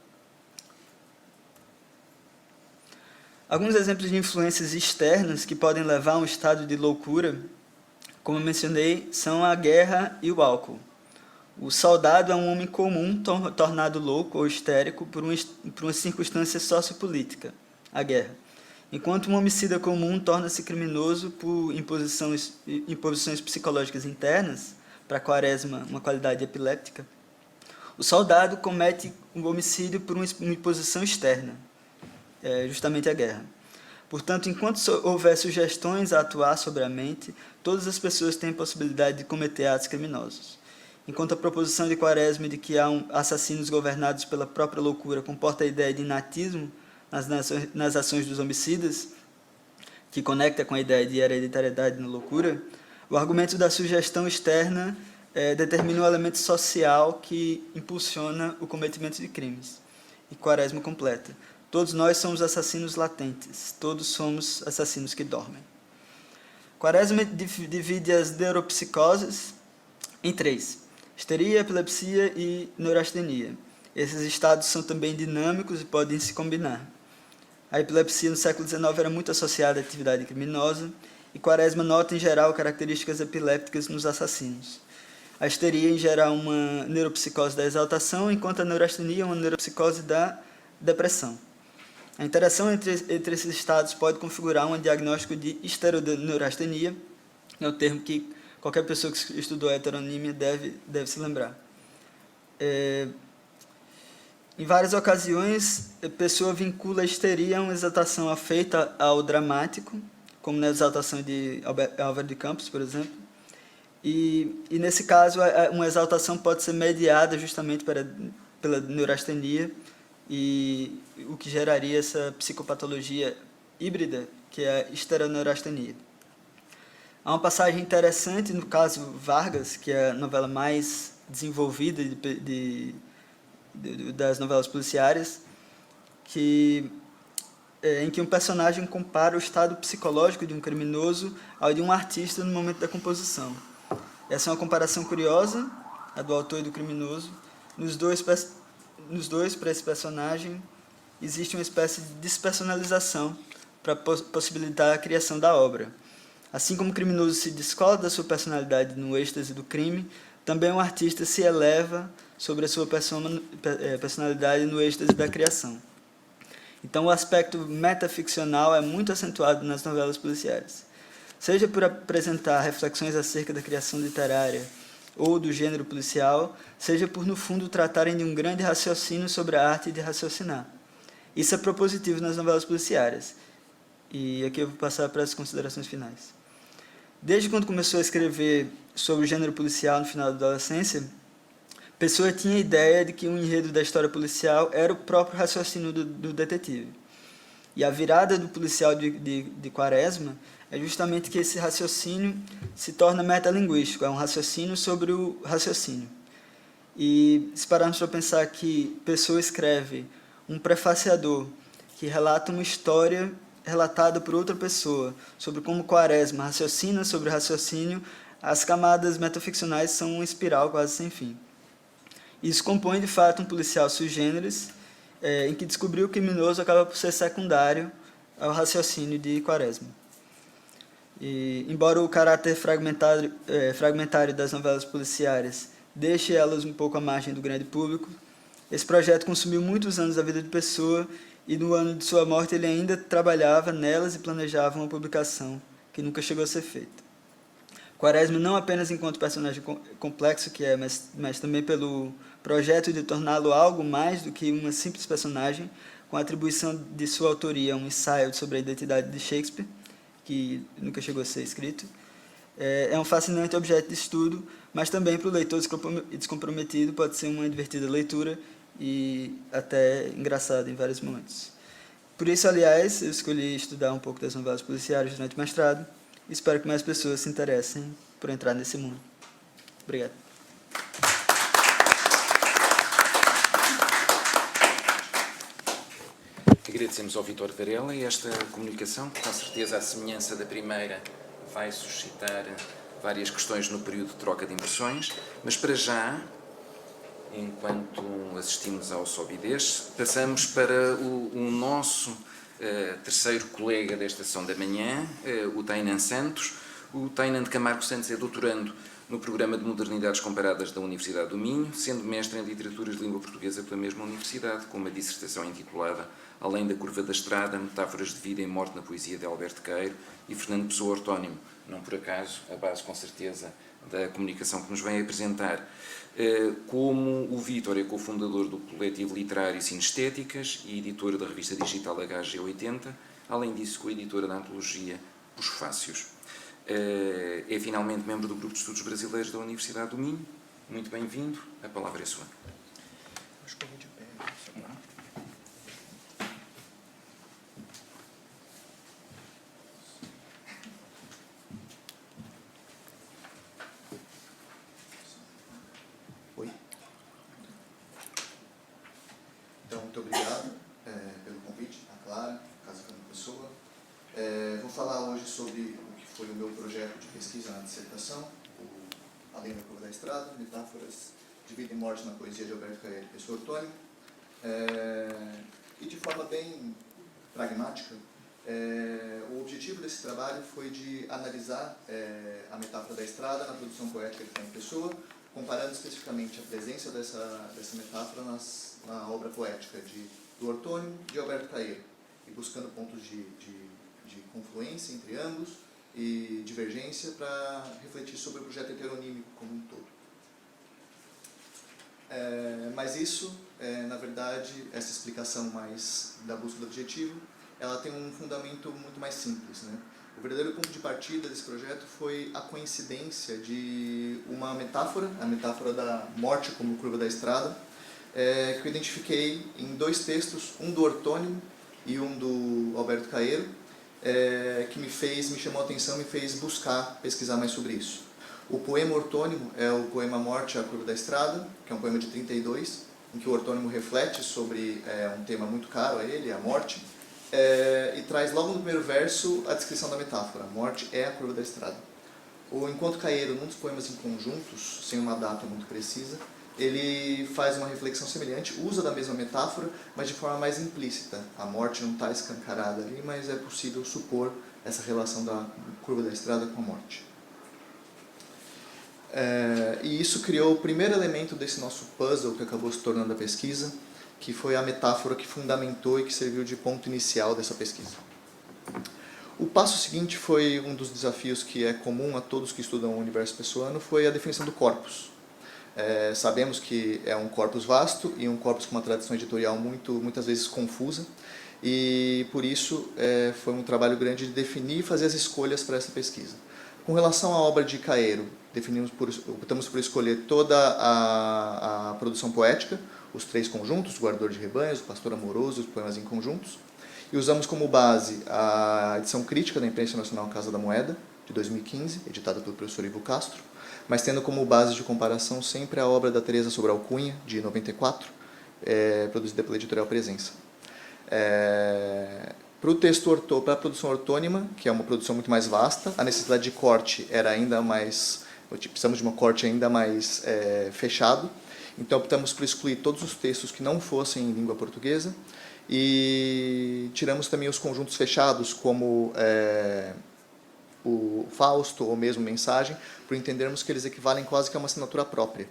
Alguns exemplos de influências externas que podem levar a um estado de loucura, como eu mencionei, são a guerra e o álcool. O soldado é um homem comum tornado louco ou histérico por uma circunstância sociopolítica, a guerra. Enquanto um homicida comum torna-se criminoso por imposições psicológicas internas, para Quaresma uma qualidade epiléptica, o soldado comete um homicídio por uma imposição externa, justamente a guerra. Portanto, enquanto houver sugestões a atuar sobre a mente, todas as pessoas têm a possibilidade de cometer atos criminosos. Enquanto a proposição de Quaresma de que há assassinos governados pela própria loucura comporta a ideia de inatismo nas ações dos homicidas, que conecta com a ideia de hereditariedade na loucura, o argumento da sugestão externa determina um elemento social que impulsiona o cometimento de crimes. E Quaresma completa: todos nós somos assassinos latentes, todos somos assassinos que dormem. Quaresma divide as neuropsicoses em 3: histeria, epilepsia e neurastenia. Esses estados são também dinâmicos e podem se combinar. A epilepsia no século XIX era muito associada à atividade criminosa, e Quaresma nota em geral características epilépticas nos assassinos. A histeria, em geral, é uma neuropsicose da exaltação, enquanto a neurastenia é uma neuropsicose da depressão. A interação entre esses estados pode configurar um diagnóstico de histeroneurastenia, é o termo que qualquer pessoa que estudou a heteronímia deve se lembrar. Em várias ocasiões, a pessoa vincula a histeria a uma exaltação afeita ao dramático, como na exaltação de Álvaro de Campos, por exemplo. E nesse caso, uma exaltação pode ser mediada justamente pela neurastenia, e o que geraria essa psicopatologia híbrida, que é a histeroneurastenia. Há uma passagem interessante no caso Vargas, que é a novela mais desenvolvida das novelas policiais, em que um personagem compara o estado psicológico de um criminoso ao de um artista no momento da composição. Essa é uma comparação curiosa, a do autor e do criminoso. Nos dois, para esse personagem, existe uma espécie de despersonalização para possibilitar a criação da obra. Assim como o criminoso se descola da sua personalidade no êxtase do crime, também o artista se eleva sobre a sua personalidade no êxtase da criação. Então, o aspecto metaficcional é muito acentuado nas novelas policiais. Seja por apresentar reflexões acerca da criação literária ou do gênero policial, seja por, no fundo, tratarem de um grande raciocínio sobre a arte de raciocinar. Isso é propositivo nas novelas policiais. E aqui eu vou passar para as considerações finais. Desde quando começou a escrever sobre o gênero policial no final da adolescência, Pessoa tinha a ideia de que o enredo da história policial era o próprio raciocínio do detetive. E a virada do policial de Quaresma é justamente que esse raciocínio se torna metalinguístico, é um raciocínio sobre o raciocínio. E se pararmos para pensar que Pessoa escreve um prefaciador que relata uma história relatada por outra pessoa, sobre como Quaresma raciocina sobre o raciocínio, as camadas metaficcionais são uma espiral quase sem fim. Isso compõe, de fato, um policial sui generis, em que descobrir o criminoso acaba por ser secundário ao raciocínio de Quaresma. E, embora o caráter fragmentário das novelas policiais deixe elas um pouco à margem do grande público, esse projeto consumiu muitos anos da vida de Pessoa e no ano de sua morte ele ainda trabalhava nelas e planejava uma publicação que nunca chegou a ser feita. Quaresma, não apenas enquanto personagem complexo que é, mas também pelo projeto de torná-lo algo mais do que uma simples personagem, com a atribuição de sua autoria a um ensaio sobre a identidade de Shakespeare, que nunca chegou a ser escrito, é um fascinante objeto de estudo, mas também para o leitor descomprometido pode ser uma divertida leitura e até engraçada em vários momentos. Por isso, aliás, eu escolhi estudar um pouco das novelas policiais durante o mestrado e espero que mais pessoas se interessem por entrar nesse mundo. Obrigado. Agradecemos ao Vítor Varela esta comunicação, que com certeza, à semelhança da primeira, vai suscitar várias questões no período de troca de impressões, mas para já, enquanto assistimos ao Sobidez, passamos para o nosso terceiro colega desta sessão da manhã, o Tainan Santos. O Tainan de Camargo Santos é doutorando no Programa de Modernidades Comparadas da Universidade do Minho, sendo mestre em Literaturas de Língua Portuguesa pela mesma universidade, com uma dissertação intitulada Além da Curva da Estrada, Metáforas de Vida e Morte na Poesia de Alberto Queiro e Fernando Pessoa Ortónimo. Não por acaso, a base, com certeza, da comunicação que nos vem apresentar. Como o Vítor é cofundador do coletivo literário Sinestéticas e editor da revista digital HG80, além disso, co-editora da antologia Os Fácios. É finalmente membro do Grupo de Estudos Brasileiros da Universidade do Minho. Muito bem-vindo, a palavra é sua. Acho que eu vou de pé. Oi. Então, muito obrigado pelo convite, a Clara, Casa Fernando Pessoa. Vou falar hoje sobre o que foi o meu projeto de pesquisa na dissertação, Além da Curva da Estrada, Metáforas de Vida e Morte na Poesia de Alberto Queiro e Pessoa Ortónimo. E de forma bem pragmática, o objetivo desse trabalho foi de analisar a metáfora da estrada na produção poética de Fernando Pessoa, comparando especificamente a presença dessa metáfora na obra poética do Ortônimo e de Alberto Queiro, e buscando pontos de confluência entre ambos e divergência para refletir sobre o projeto heteronímico como um todo. Mas isso, na verdade, essa explicação mais da busca do objetivo, ela tem um fundamento muito mais simples, né? O verdadeiro ponto de partida desse projeto foi a coincidência de uma metáfora, a metáfora da morte como curva da estrada, que eu identifiquei em dois textos, um do Ortônimo e um do Alberto Queiro, que me chamou a atenção e me fez buscar, pesquisar mais sobre isso. O poema Ortônimo é o poema Morte à Curva da Estrada, que é um poema de 32, em que o Ortônimo reflete sobre um tema muito caro a ele, a morte, e traz logo no primeiro verso a descrição da metáfora. A morte é a curva da estrada. O Encontro Queiro, num dos poemas em conjuntos, sem uma data muito precisa, ele faz uma reflexão semelhante, usa da mesma metáfora, mas de forma mais implícita. A morte não está escancarada ali, mas é possível supor essa relação da curva da estrada com a morte. E isso criou o primeiro elemento desse nosso puzzle que acabou se tornando a pesquisa, que foi a metáfora que fundamentou e que serviu de ponto inicial dessa pesquisa. O passo seguinte foi um dos desafios que é comum a todos que estudam o universo pessoano, foi a definição do corpus. Sabemos que é um corpus vasto e um corpus com uma tradição editorial muitas vezes confusa, e por isso foi um trabalho grande de definir e fazer as escolhas para essa pesquisa. Com relação à obra de Queiro, optamos por escolher toda a produção poética, os três conjuntos, o Guardador de Rebanhos, o Pastor Amoroso, os poemas em conjuntos, e usamos como base a edição crítica da Imprensa Nacional Casa da Moeda, de 2015, editada pelo professor Ivo Castro, mas tendo como base de comparação sempre a obra da Teresa Sobral Cunha, de 94, produzida pela editorial Presença. Para a produção ortônima, que é uma produção muito mais vasta, a necessidade de corte era ainda mais, precisamos de um corte ainda mais fechado, então optamos por excluir todos os textos que não fossem em língua portuguesa e tiramos também os conjuntos fechados, como o Fausto ou mesmo Mensagem, por entendermos que eles equivalem quase que a uma assinatura própria.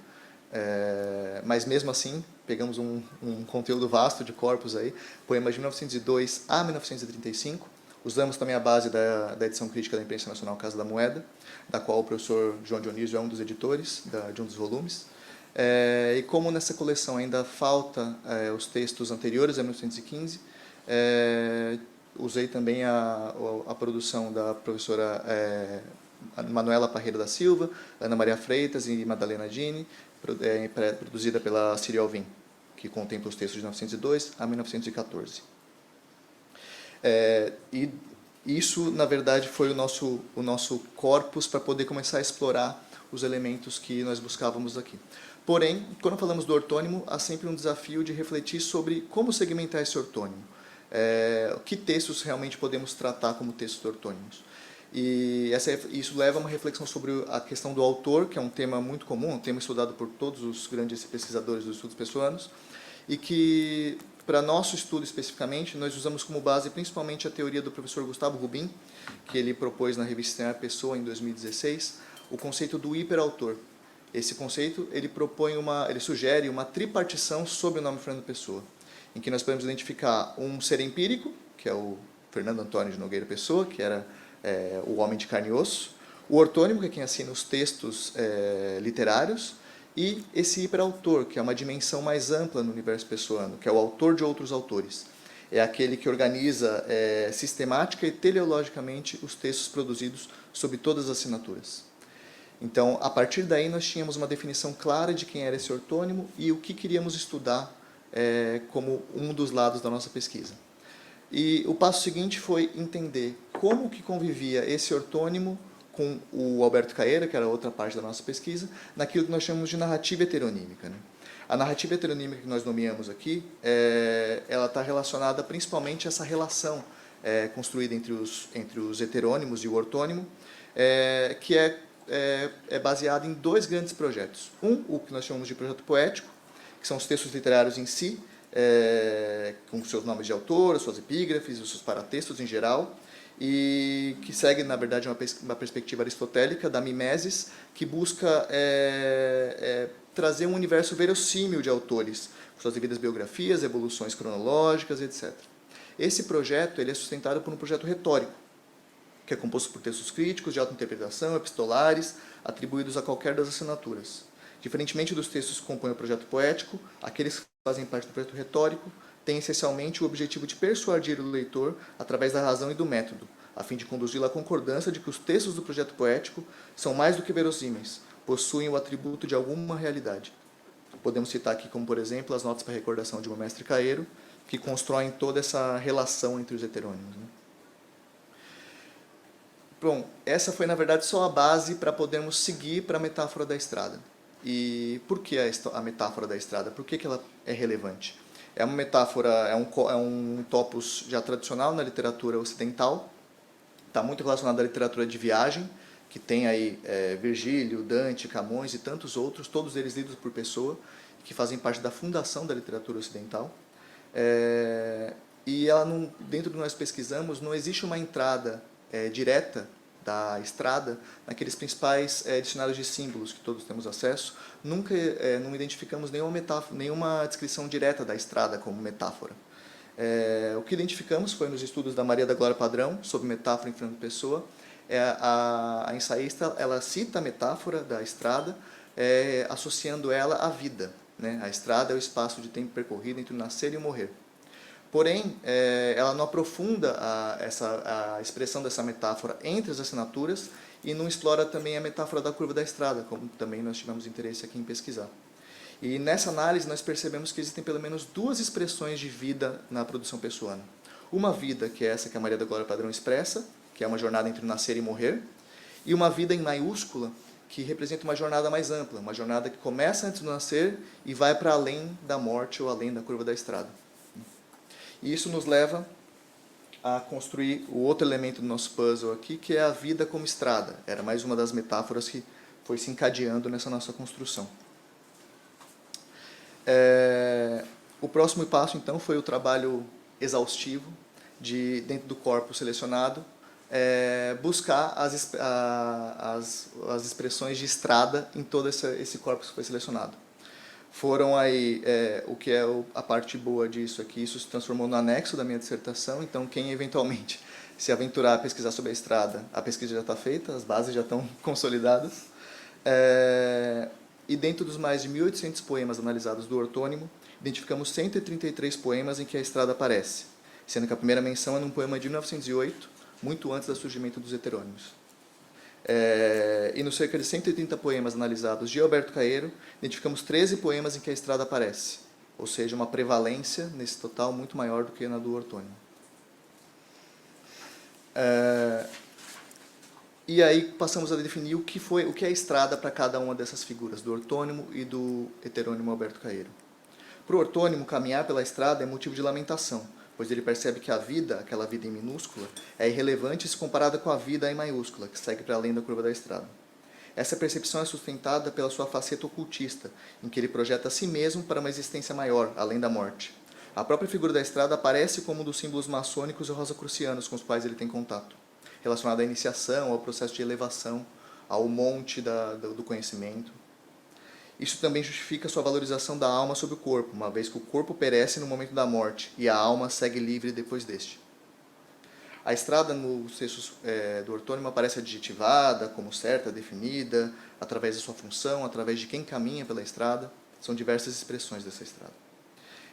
Mas mesmo assim, pegamos um conteúdo vasto de corpos aí, poemas de 1902 a 1935, usamos também a base da edição crítica da Imprensa Nacional Casa da Moeda, da qual o professor João Dionísio é um dos editores, de um dos volumes. E como nessa coleção ainda falta os textos anteriores a 1915, usei também a produção da professora Manuela Parreira da Silva, Ana Maria Freitas e Madalena Dini, produzida pela Ciri Alvim, que contempla os textos de 1902 a 1914. E isso, na verdade, foi o nosso corpus para poder começar a explorar os elementos que nós buscávamos aqui. Porém, quando falamos do ortônimo, há sempre um desafio de refletir sobre como segmentar esse ortônimo. Que textos realmente podemos tratar como textos ortônimos. E isso leva a uma reflexão sobre a questão do autor, que é um tema muito comum, um tema estudado por todos os grandes pesquisadores dos estudos pessoanos, e que, para nosso estudo especificamente, nós usamos como base principalmente a teoria do professor Gustavo Rubin, que ele propôs na revista Estranhar Pessoa, em 2016, o conceito do hiperautor. Esse conceito ele sugere uma tripartição sob o nome Fernando Pessoa, em que nós podemos identificar um ser empírico, que é o Fernando Antônio de Nogueira Pessoa, que era o homem de carne e osso, o ortônimo, que é quem assina os textos literários, e esse hiperautor, que é uma dimensão mais ampla no universo pessoano, que é o autor de outros autores. É aquele que organiza sistemática e teleologicamente os textos produzidos sob todas as assinaturas. Então, a partir daí, nós tínhamos uma definição clara de quem era esse ortônimo e o que queríamos estudar como um dos lados da nossa pesquisa. E o passo seguinte foi entender como que convivia esse ortônimo com o Alberto Caeira, que era outra parte da nossa pesquisa, naquilo que nós chamamos de narrativa heteronímica, né? A narrativa heteronímica que nós nomeamos aqui, ela está relacionada principalmente a essa relação construída entre os heterônimos e o ortônimo, que é baseada em dois grandes projetos. O que nós chamamos de projeto poético, que são os textos literários em si, com seus nomes de autor, suas epígrafes, os seus paratextos em geral, e que segue, na verdade, uma perspectiva aristotélica da mimesis, que busca trazer um universo verossímil de autores, com suas devidas biografias, evoluções cronológicas, etc. Esse projeto ele é sustentado por um projeto retórico, que é composto por textos críticos, de autointerpretação, epistolares, atribuídos a qualquer das assinaturas. Diferentemente dos textos que compõem o projeto poético, aqueles que fazem parte do projeto retórico têm essencialmente o objetivo de persuadir o leitor através da razão e do método, a fim de conduzi-lo à concordância de que os textos do projeto poético são mais do que verossímeis, possuem o atributo de alguma realidade. Podemos citar aqui como, por exemplo, as notas para recordação de um mestre caeiro, que constroem toda essa relação entre os heterônimos, né? Bom, essa foi, na verdade, só a base para podermos seguir para a metáfora da estrada. E por que a metáfora da estrada? Por que ela é relevante? É uma metáfora, é um topos já tradicional na literatura ocidental, está muito relacionado à literatura de viagem, que tem aí Virgílio, Dante, Camões e tantos outros, todos eles lidos por Pessoa, que fazem parte da fundação da literatura ocidental. E ela dentro do que nós pesquisamos, não existe uma entrada direta da estrada naqueles principais dicionários de símbolos que todos temos acesso. Nunca não identificamos nenhuma descrição direta da estrada como metáfora. O que identificamos foi nos estudos da Maria da Glória Padrão sobre metáfora em Fernando Pessoa. A ensaísta ela cita a metáfora da estrada, associando ela à vida, né? A estrada é o espaço de tempo percorrido entre o nascer e o morrer. Porém, ela não aprofunda a expressão dessa metáfora entre as assinaturas e não explora também a metáfora da curva da estrada, como também nós tivemos interesse aqui em pesquisar. E nessa análise nós percebemos que existem pelo menos duas expressões de vida na produção pessoana. Uma vida, que é essa que a Maria da Glória Padrão expressa, que é uma jornada entre nascer e morrer, e uma vida em maiúscula, que representa uma jornada mais ampla, uma jornada que começa antes do nascer e vai para além da morte ou além da curva da estrada. E isso nos leva a construir o outro elemento do nosso puzzle aqui, que é a vida como estrada. Era mais uma das metáforas que foi se encadeando nessa nossa construção. O próximo passo, então, foi o trabalho exaustivo dentro do corpo selecionado, buscar as expressões de estrada em todo esse corpo que foi selecionado. Foram aí, o que é a parte boa disso aqui, isso se transformou no anexo da minha dissertação, então quem eventualmente se aventurar a pesquisar sobre a estrada, a pesquisa já está feita, as bases já estão consolidadas. E dentro dos mais de 1.800 poemas analisados do ortônimo, identificamos 133 poemas em que a estrada aparece, sendo que a primeira menção é num poema de 1908, muito antes do surgimento dos heterônimos. E nos cerca de 130 poemas analisados de Alberto Caeiro, identificamos 13 poemas em que a estrada aparece, ou seja, uma prevalência nesse total muito maior do que na do ortônimo. E aí passamos a definir o que é a estrada para cada uma dessas figuras, do ortônimo e do heterônimo Alberto Caeiro. Para o ortônimo, caminhar pela estrada é motivo de lamentação, pois ele percebe que a vida, aquela vida em minúscula, é irrelevante se comparada com a vida em maiúscula, que segue para além da curva da estrada. Essa percepção é sustentada pela sua faceta ocultista, em que ele projeta a si mesmo para uma existência maior, além da morte. A própria figura da estrada aparece como um dos símbolos maçônicos e rosacrucianos com os quais ele tem contato, relacionado à iniciação, ao processo de elevação, ao monte do conhecimento. Isso também justifica sua valorização da alma sobre o corpo, uma vez que o corpo perece no momento da morte e a alma segue livre depois deste. A estrada no texto do ortônimo aparece adjetivada, como certa, definida, através da sua função, através de quem caminha pela estrada. São diversas expressões dessa estrada.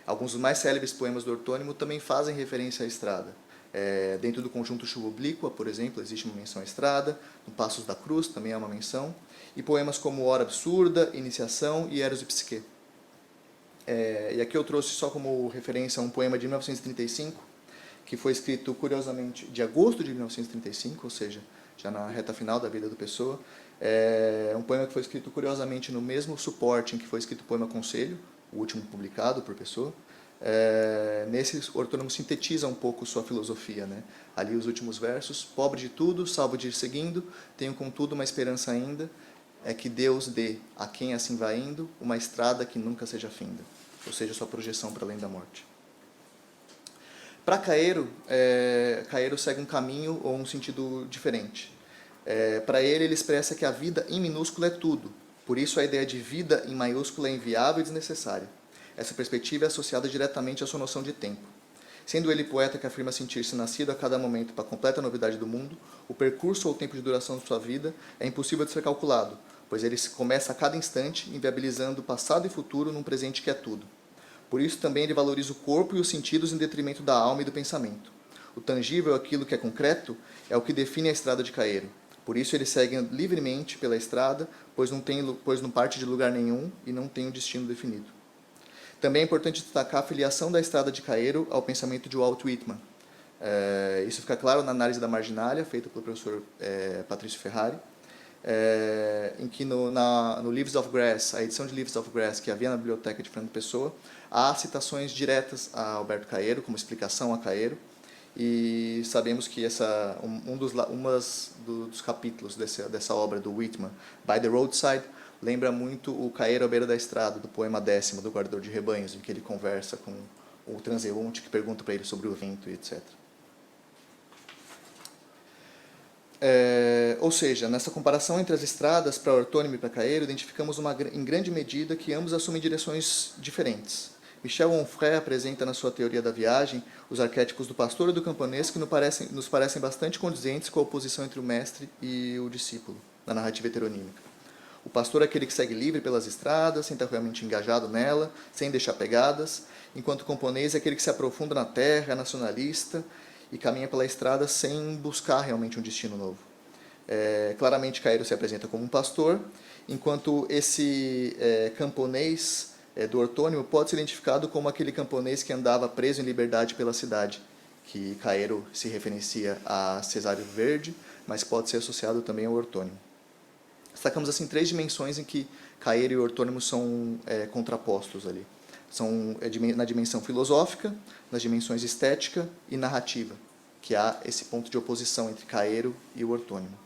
Alguns dos mais célebres poemas do ortônimo também fazem referência à estrada. Dentro do conjunto Chuva Oblíqua, por exemplo, existe uma menção à estrada, no Passos da Cruz também há uma menção, e poemas como Hora Absurda, Iniciação e Eros e Psique. E aqui eu trouxe só como referência um poema de 1935, que foi escrito, curiosamente, de agosto de 1935, ou seja, já na reta final da vida do Pessoa. Um poema que foi escrito, curiosamente, no mesmo suporte em que foi escrito o poema Conselho, o último publicado por Pessoa. Nesse, o ortônimo sintetiza um pouco sua filosofia, né? Ali os últimos versos: pobre de tudo, salvo de ir seguindo, tenho contudo uma esperança ainda, é que Deus dê a quem assim vai indo uma estrada que nunca seja finda, ou seja, sua projeção para além da morte. Para Caeiro, Caeiro segue um caminho ou um sentido diferente. Para ele expressa que a vida em minúsculo é tudo, por isso a ideia de vida em maiúsculo é inviável e desnecessária. Essa perspectiva é associada diretamente à sua noção de tempo. Sendo ele poeta que afirma sentir-se nascido a cada momento para a completa novidade do mundo, o percurso ou o tempo de duração de sua vida é impossível de ser calculado, pois ele começa a cada instante, inviabilizando passado e futuro num presente que é tudo. Por isso também ele valoriza o corpo e os sentidos em detrimento da alma e do pensamento. O tangível, aquilo que é concreto, é o que define a estrada de Caeiro. Por isso ele segue livremente pela estrada, pois não parte de lugar nenhum e não tem um destino definido. Também é importante destacar a filiação da estrada de Caeiro ao pensamento de Walt Whitman. Isso fica claro na análise da marginália, feita pelo professor Patrício Ferrari, em que no Leaves of Grass, a edição de Leaves of Grass que havia na biblioteca de Fernando Pessoa, há citações diretas a Alberto Caeiro, como explicação a Caeiro, e sabemos que um dos capítulos dessa obra do Whitman, By the Roadside, lembra muito o Caeiro à beira da estrada, do poema 10º, do Guardador de Rebanhos, em que ele conversa com o transeunte que pergunta para ele sobre o vento e etc. Ou seja, nessa comparação entre as estradas para ortônimo e para Caeiro, identificamos em grande medida que ambos assumem direções diferentes. Michel Onfray apresenta na sua teoria da viagem os arquétipos do pastor e do camponês que nos parecem bastante condizentes com a oposição entre o mestre e o discípulo, na narrativa heteronímica. O pastor é aquele que segue livre pelas estradas, sem estar realmente engajado nela, sem deixar pegadas, enquanto o camponês é aquele que se aprofunda na terra, é nacionalista e caminha pela estrada sem buscar realmente um destino novo. Claramente, Caeiro se apresenta como um pastor, enquanto esse camponês do ortônimo pode ser identificado como aquele camponês que andava preso em liberdade pela cidade, que caero se referencia a cesário verde, mas pode ser associado também ao ortônimo. Destacamos assim 3 dimensões em que caero e ortônimo são contrapostos ali. São na dimensão filosófica, nas dimensões estética e narrativa, que há esse ponto de oposição entre caero e o ortônimo.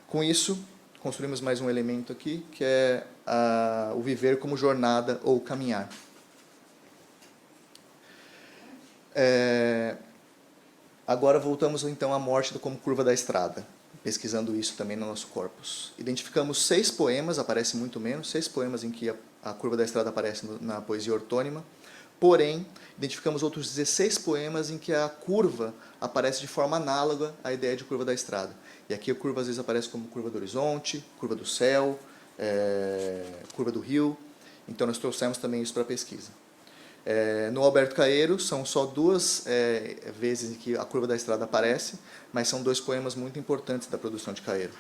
Com isso, construímos mais um elemento aqui, que é o viver como jornada ou caminhar. Agora voltamos então à morte como curva da estrada, pesquisando isso também no nosso corpus. Identificamos 6 poemas, aparece muito menos, 6 poemas em que a curva da estrada aparece na poesia ortônima, porém, identificamos outros 16 poemas em que a curva aparece de forma análoga à ideia de curva da estrada. E aqui a curva às vezes aparece como curva do horizonte, curva do céu, curva do rio. Então nós trouxemos também isso para a pesquisa. No Alberto Caeiro, são só 2 vezes em que a curva da estrada aparece, mas são 2 poemas muito importantes da produção de Caeiro.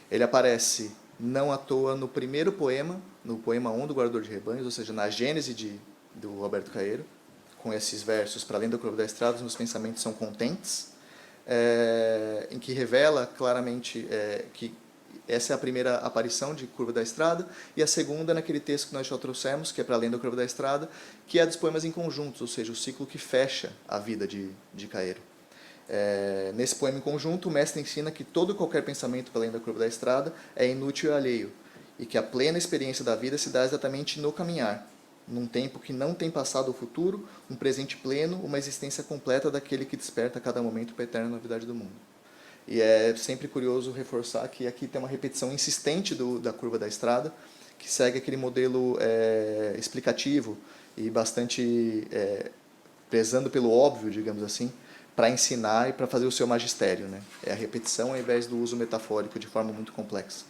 Ele aparece não à toa no primeiro poema, no poema 1 do Guardador de Rebanhos, ou seja, na gênese do Alberto Caeiro, com esses versos, para além da curva da estrada, os meus pensamentos são contentes, em que revela claramente que essa é a primeira aparição de curva da estrada, e a segunda naquele texto que nós já trouxemos, que é para além da curva da estrada, que é dos poemas em conjuntos, ou seja, o ciclo que fecha a vida de Caeiro. Nesse poema em conjunto, o mestre ensina que todo e qualquer pensamento para além da curva da estrada é inútil e alheio, e que a plena experiência da vida se dá exatamente no caminhar, num tempo que não tem passado ou futuro, um presente pleno, uma existência completa daquele que desperta a cada momento para a eterna novidade do mundo. E é sempre curioso reforçar que aqui tem uma repetição insistente da curva da estrada, que segue aquele modelo explicativo e bastante prezando pelo óbvio, digamos assim, para ensinar e para fazer o seu magistério, né? É a repetição ao invés do uso metafórico de forma muito complexa.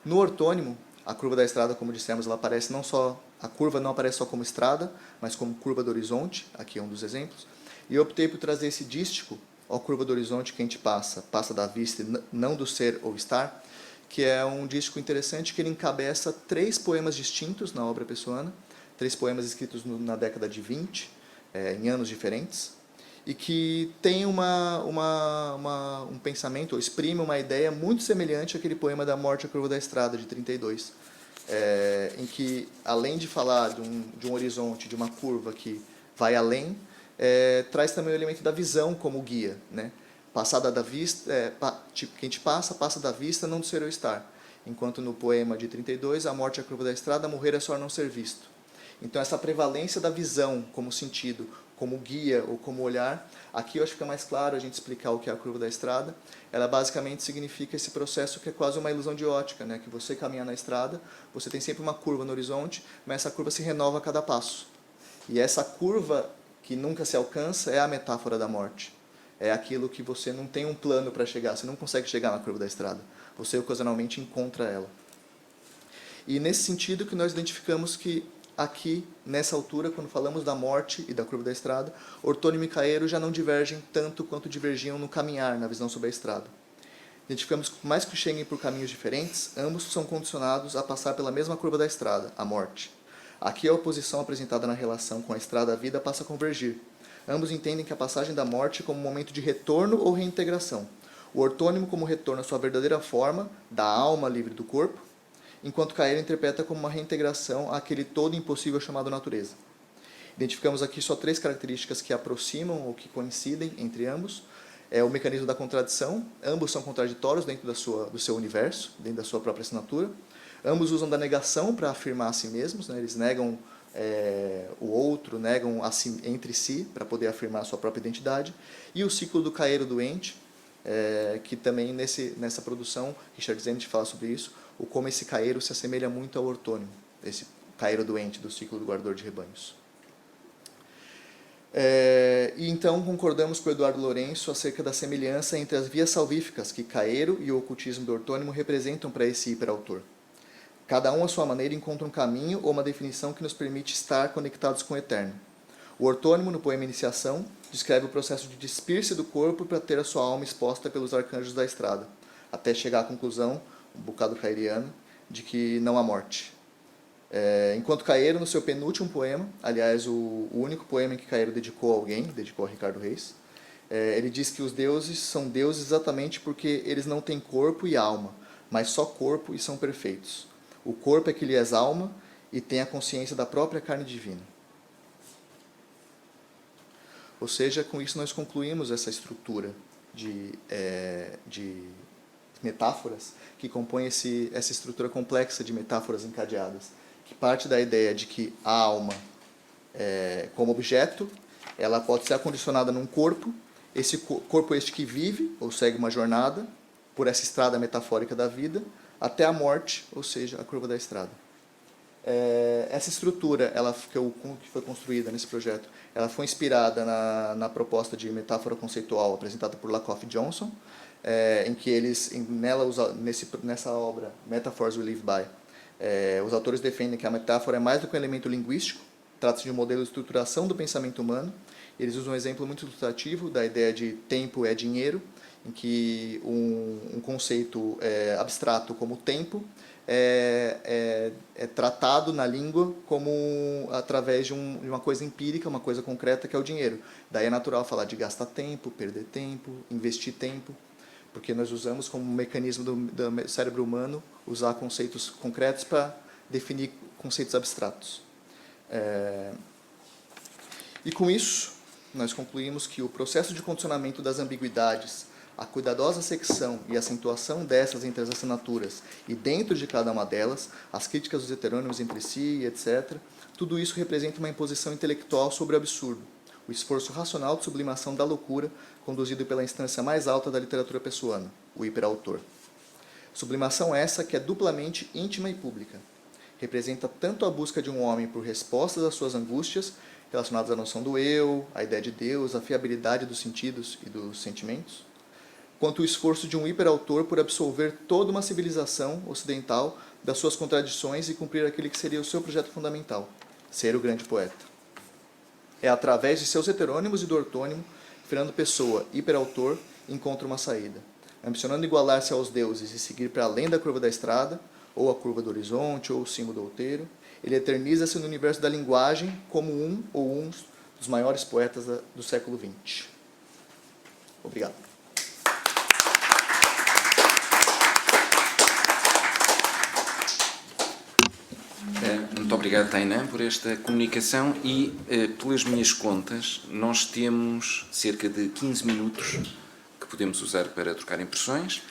No ortônimo, a curva da estrada, como dissemos, ela aparece não só, a curva não aparece só como estrada, mas como curva do horizonte, aqui é um dos exemplos, e eu optei por trazer esse dístico, a curva do horizonte que a gente passa da vista e não do ser ou estar, que é um dístico interessante que ele encabeça 3 poemas distintos na obra pessoana, 3 poemas escritos na década de 20, em anos diferentes, e que tem um pensamento, ou exprime uma ideia muito semelhante àquele poema da Morte à Curva da Estrada, de 32, em que, além de falar de um horizonte, de uma curva que vai além, traz também o elemento da visão como guia, né? Passada da vista, que a gente passa da vista, não do ser ou estar. Enquanto no poema de 32, a morte é a curva da estrada, morrer é só não ser visto. Então essa prevalência da visão como sentido, como guia ou como olhar, aqui eu acho que fica mais claro a gente explicar o que é a curva da estrada. Ela basicamente significa esse processo que é quase uma ilusão de ótica, né? Que você caminha na estrada, você tem sempre uma curva no horizonte, mas essa curva se renova a cada passo. E essa curva que nunca se alcança é a metáfora da morte. É aquilo que você não tem um plano para chegar, você não consegue chegar na curva da estrada. Você ocasionalmente encontra ela. E nesse sentido que nós identificamos que aqui, nessa altura, quando falamos da morte e da curva da estrada, ortônimo e caeiro já não divergem tanto quanto divergiam no caminhar, na visão sobre a estrada. Identificamos que, por mais que cheguem por caminhos diferentes, ambos são condicionados a passar pela mesma curva da estrada, a morte. Aqui a oposição apresentada na relação com a estrada da vida passa a convergir. Ambos entendem que a passagem da morte como um momento de retorno ou reintegração. O ortônimo como retorno à sua verdadeira forma, da alma livre do corpo, enquanto Caeiro interpreta como uma reintegração àquele todo impossível chamado natureza. Identificamos aqui só 3 características que aproximam ou que coincidem entre ambos. É o mecanismo da contradição, ambos são contraditórios dentro do seu universo, dentro da sua própria assinatura. Ambos usam da negação para afirmar a si mesmos, né? Eles negam o outro, negam entre si para poder afirmar a sua própria identidade. E o ciclo do caeiro doente, que também nessa produção, Richard Zenit fala sobre isso, o como esse caeiro se assemelha muito ao ortônimo, esse caeiro doente do ciclo do guardador de rebanhos. E então concordamos com o Eduardo Lourenço acerca da semelhança entre as vias salvíficas que Caeiro e o ocultismo do ortônimo representam para esse hiperautor. Cada um, à sua maneira, encontra um caminho ou uma definição que nos permite estar conectados com o eterno. O ortônimo, no poema Iniciação, descreve o processo de despir-se do corpo para ter a sua alma exposta pelos arcanjos da estrada, até chegar à conclusão, um bocado cairiana, de que não há morte. Enquanto Caeiro, no seu penúltimo poema, aliás, o único poema que Caeiro dedicou a alguém, dedicou a Ricardo Reis, ele diz que os deuses são deuses exatamente porque eles não têm corpo e alma, mas só corpo e são perfeitos. O corpo é que lhes alma e tem a consciência da própria carne divina. Ou seja, com isso nós concluímos essa estrutura de metáforas que compõe essa estrutura complexa de metáforas encadeadas, que parte da ideia de que a alma, como objeto, ela pode ser acondicionada num corpo, esse corpo este que vive, ou segue uma jornada, por essa estrada metafórica da vida, até a morte, ou seja, a curva da estrada. Essa estrutura que foi construída nesse projeto, ela foi inspirada na proposta de metáfora conceitual apresentada por Lakoff e Johnson, em que nessa obra, Metaphors We Live By, os autores defendem que a metáfora é mais do que um elemento linguístico, trata-se de um modelo de estruturação do pensamento humano. Eles usam um exemplo muito ilustrativo da ideia de tempo é dinheiro, em que um conceito abstrato como tempo é tratado na língua como através de uma coisa empírica, uma coisa concreta, que é o dinheiro. Daí é natural falar de gastar tempo, perder tempo, investir tempo, porque nós usamos como mecanismo do cérebro humano usar conceitos concretos para definir conceitos abstratos. E com isso, nós concluímos que o processo de condicionamento das ambiguidades, a cuidadosa secção e acentuação dessas entre as assinaturas e dentro de cada uma delas, as críticas dos heterônimos entre si, etc., tudo isso representa uma imposição intelectual sobre o absurdo, o esforço racional de sublimação da loucura conduzido pela instância mais alta da literatura pessoana, o hiperautor. Sublimação essa que é duplamente íntima e pública. Representa tanto a busca de um homem por respostas às suas angústias, relacionadas à noção do eu, à ideia de Deus, à fiabilidade dos sentidos e dos sentimentos, quanto o esforço de um hiperautor por absolver toda uma civilização ocidental das suas contradições e cumprir aquele que seria o seu projeto fundamental, ser o grande poeta. É através de seus heterônimos e do ortônimo, Fernando Pessoa, hiperautor, encontra uma saída. Ambicionando igualar-se aos deuses e seguir para além da curva da estrada, ou a curva do horizonte, ou o cimo do outeiro, ele eterniza-se no universo da linguagem como um ou uns dos maiores poetas do século XX. Obrigado. Muito obrigado, Tainan, por esta comunicação e, pelas minhas contas, nós temos cerca de 15 minutos que podemos usar para trocar impressões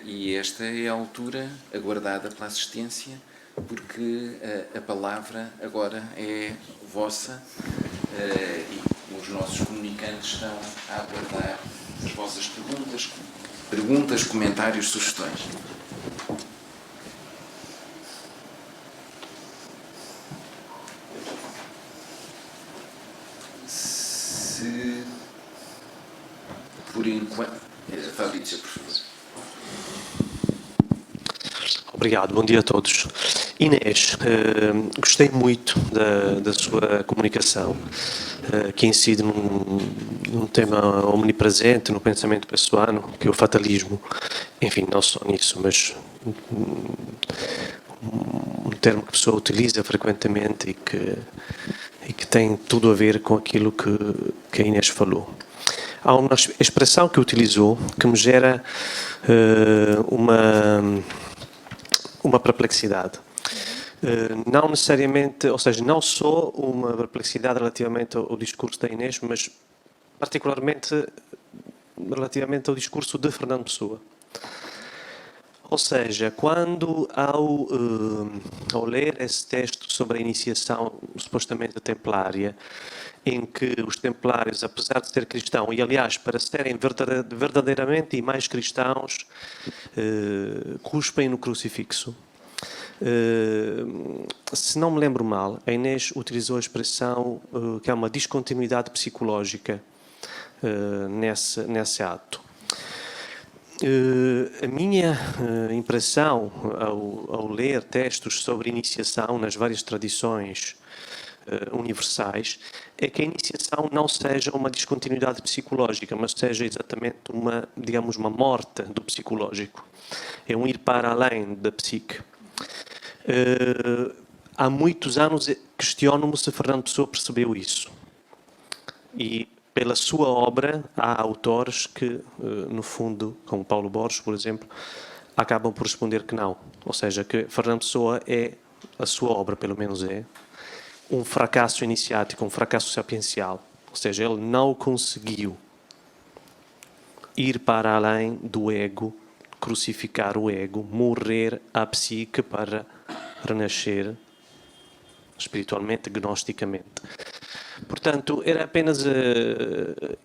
e esta é a altura aguardada pela assistência, porque a palavra agora é vossa e os nossos comunicantes estão a aguardar as vossas perguntas, comentários, sugestões. Por enquanto, Fabrício, por favor. Obrigado, bom dia a todos. Inês, gostei muito da sua comunicação, que incide num tema omnipresente no pensamento pessoano, que é o fatalismo. Enfim, não só nisso, mas um termo que a pessoa utiliza frequentemente e que tem tudo a ver com aquilo que a Inês falou. Há uma expressão que utilizou que me gera uma perplexidade. Não necessariamente, ou seja, não só uma perplexidade relativamente ao discurso da Inês, mas particularmente relativamente ao discurso de Fernando Pessoa. Ou seja, quando ao ler esse texto sobre a iniciação supostamente templária, em que os templários, apesar de ser cristãos, e aliás, para serem verdadeiramente e mais cristãos, cuspem no crucifixo. Se não me lembro mal, a Inês utilizou a expressão que há uma descontinuidade psicológica nesse ato. A minha impressão ao ler textos sobre iniciação nas várias tradições universais é que a iniciação não seja uma descontinuidade psicológica, mas seja exatamente uma morte do psicológico. É um ir para além da psique. há muitos anos questiono-me se Fernando Pessoa percebeu isso. E pela sua obra há autores que, no fundo, como Paulo Borges, por exemplo, acabam por responder que não. Ou seja, que Fernando Pessoa a sua obra pelo menos um fracasso iniciático, um fracasso sapiencial. Ou seja, ele não conseguiu ir para além do ego, crucificar o ego, morrer à psique para renascer espiritualmente, gnosticamente. Portanto, era apenas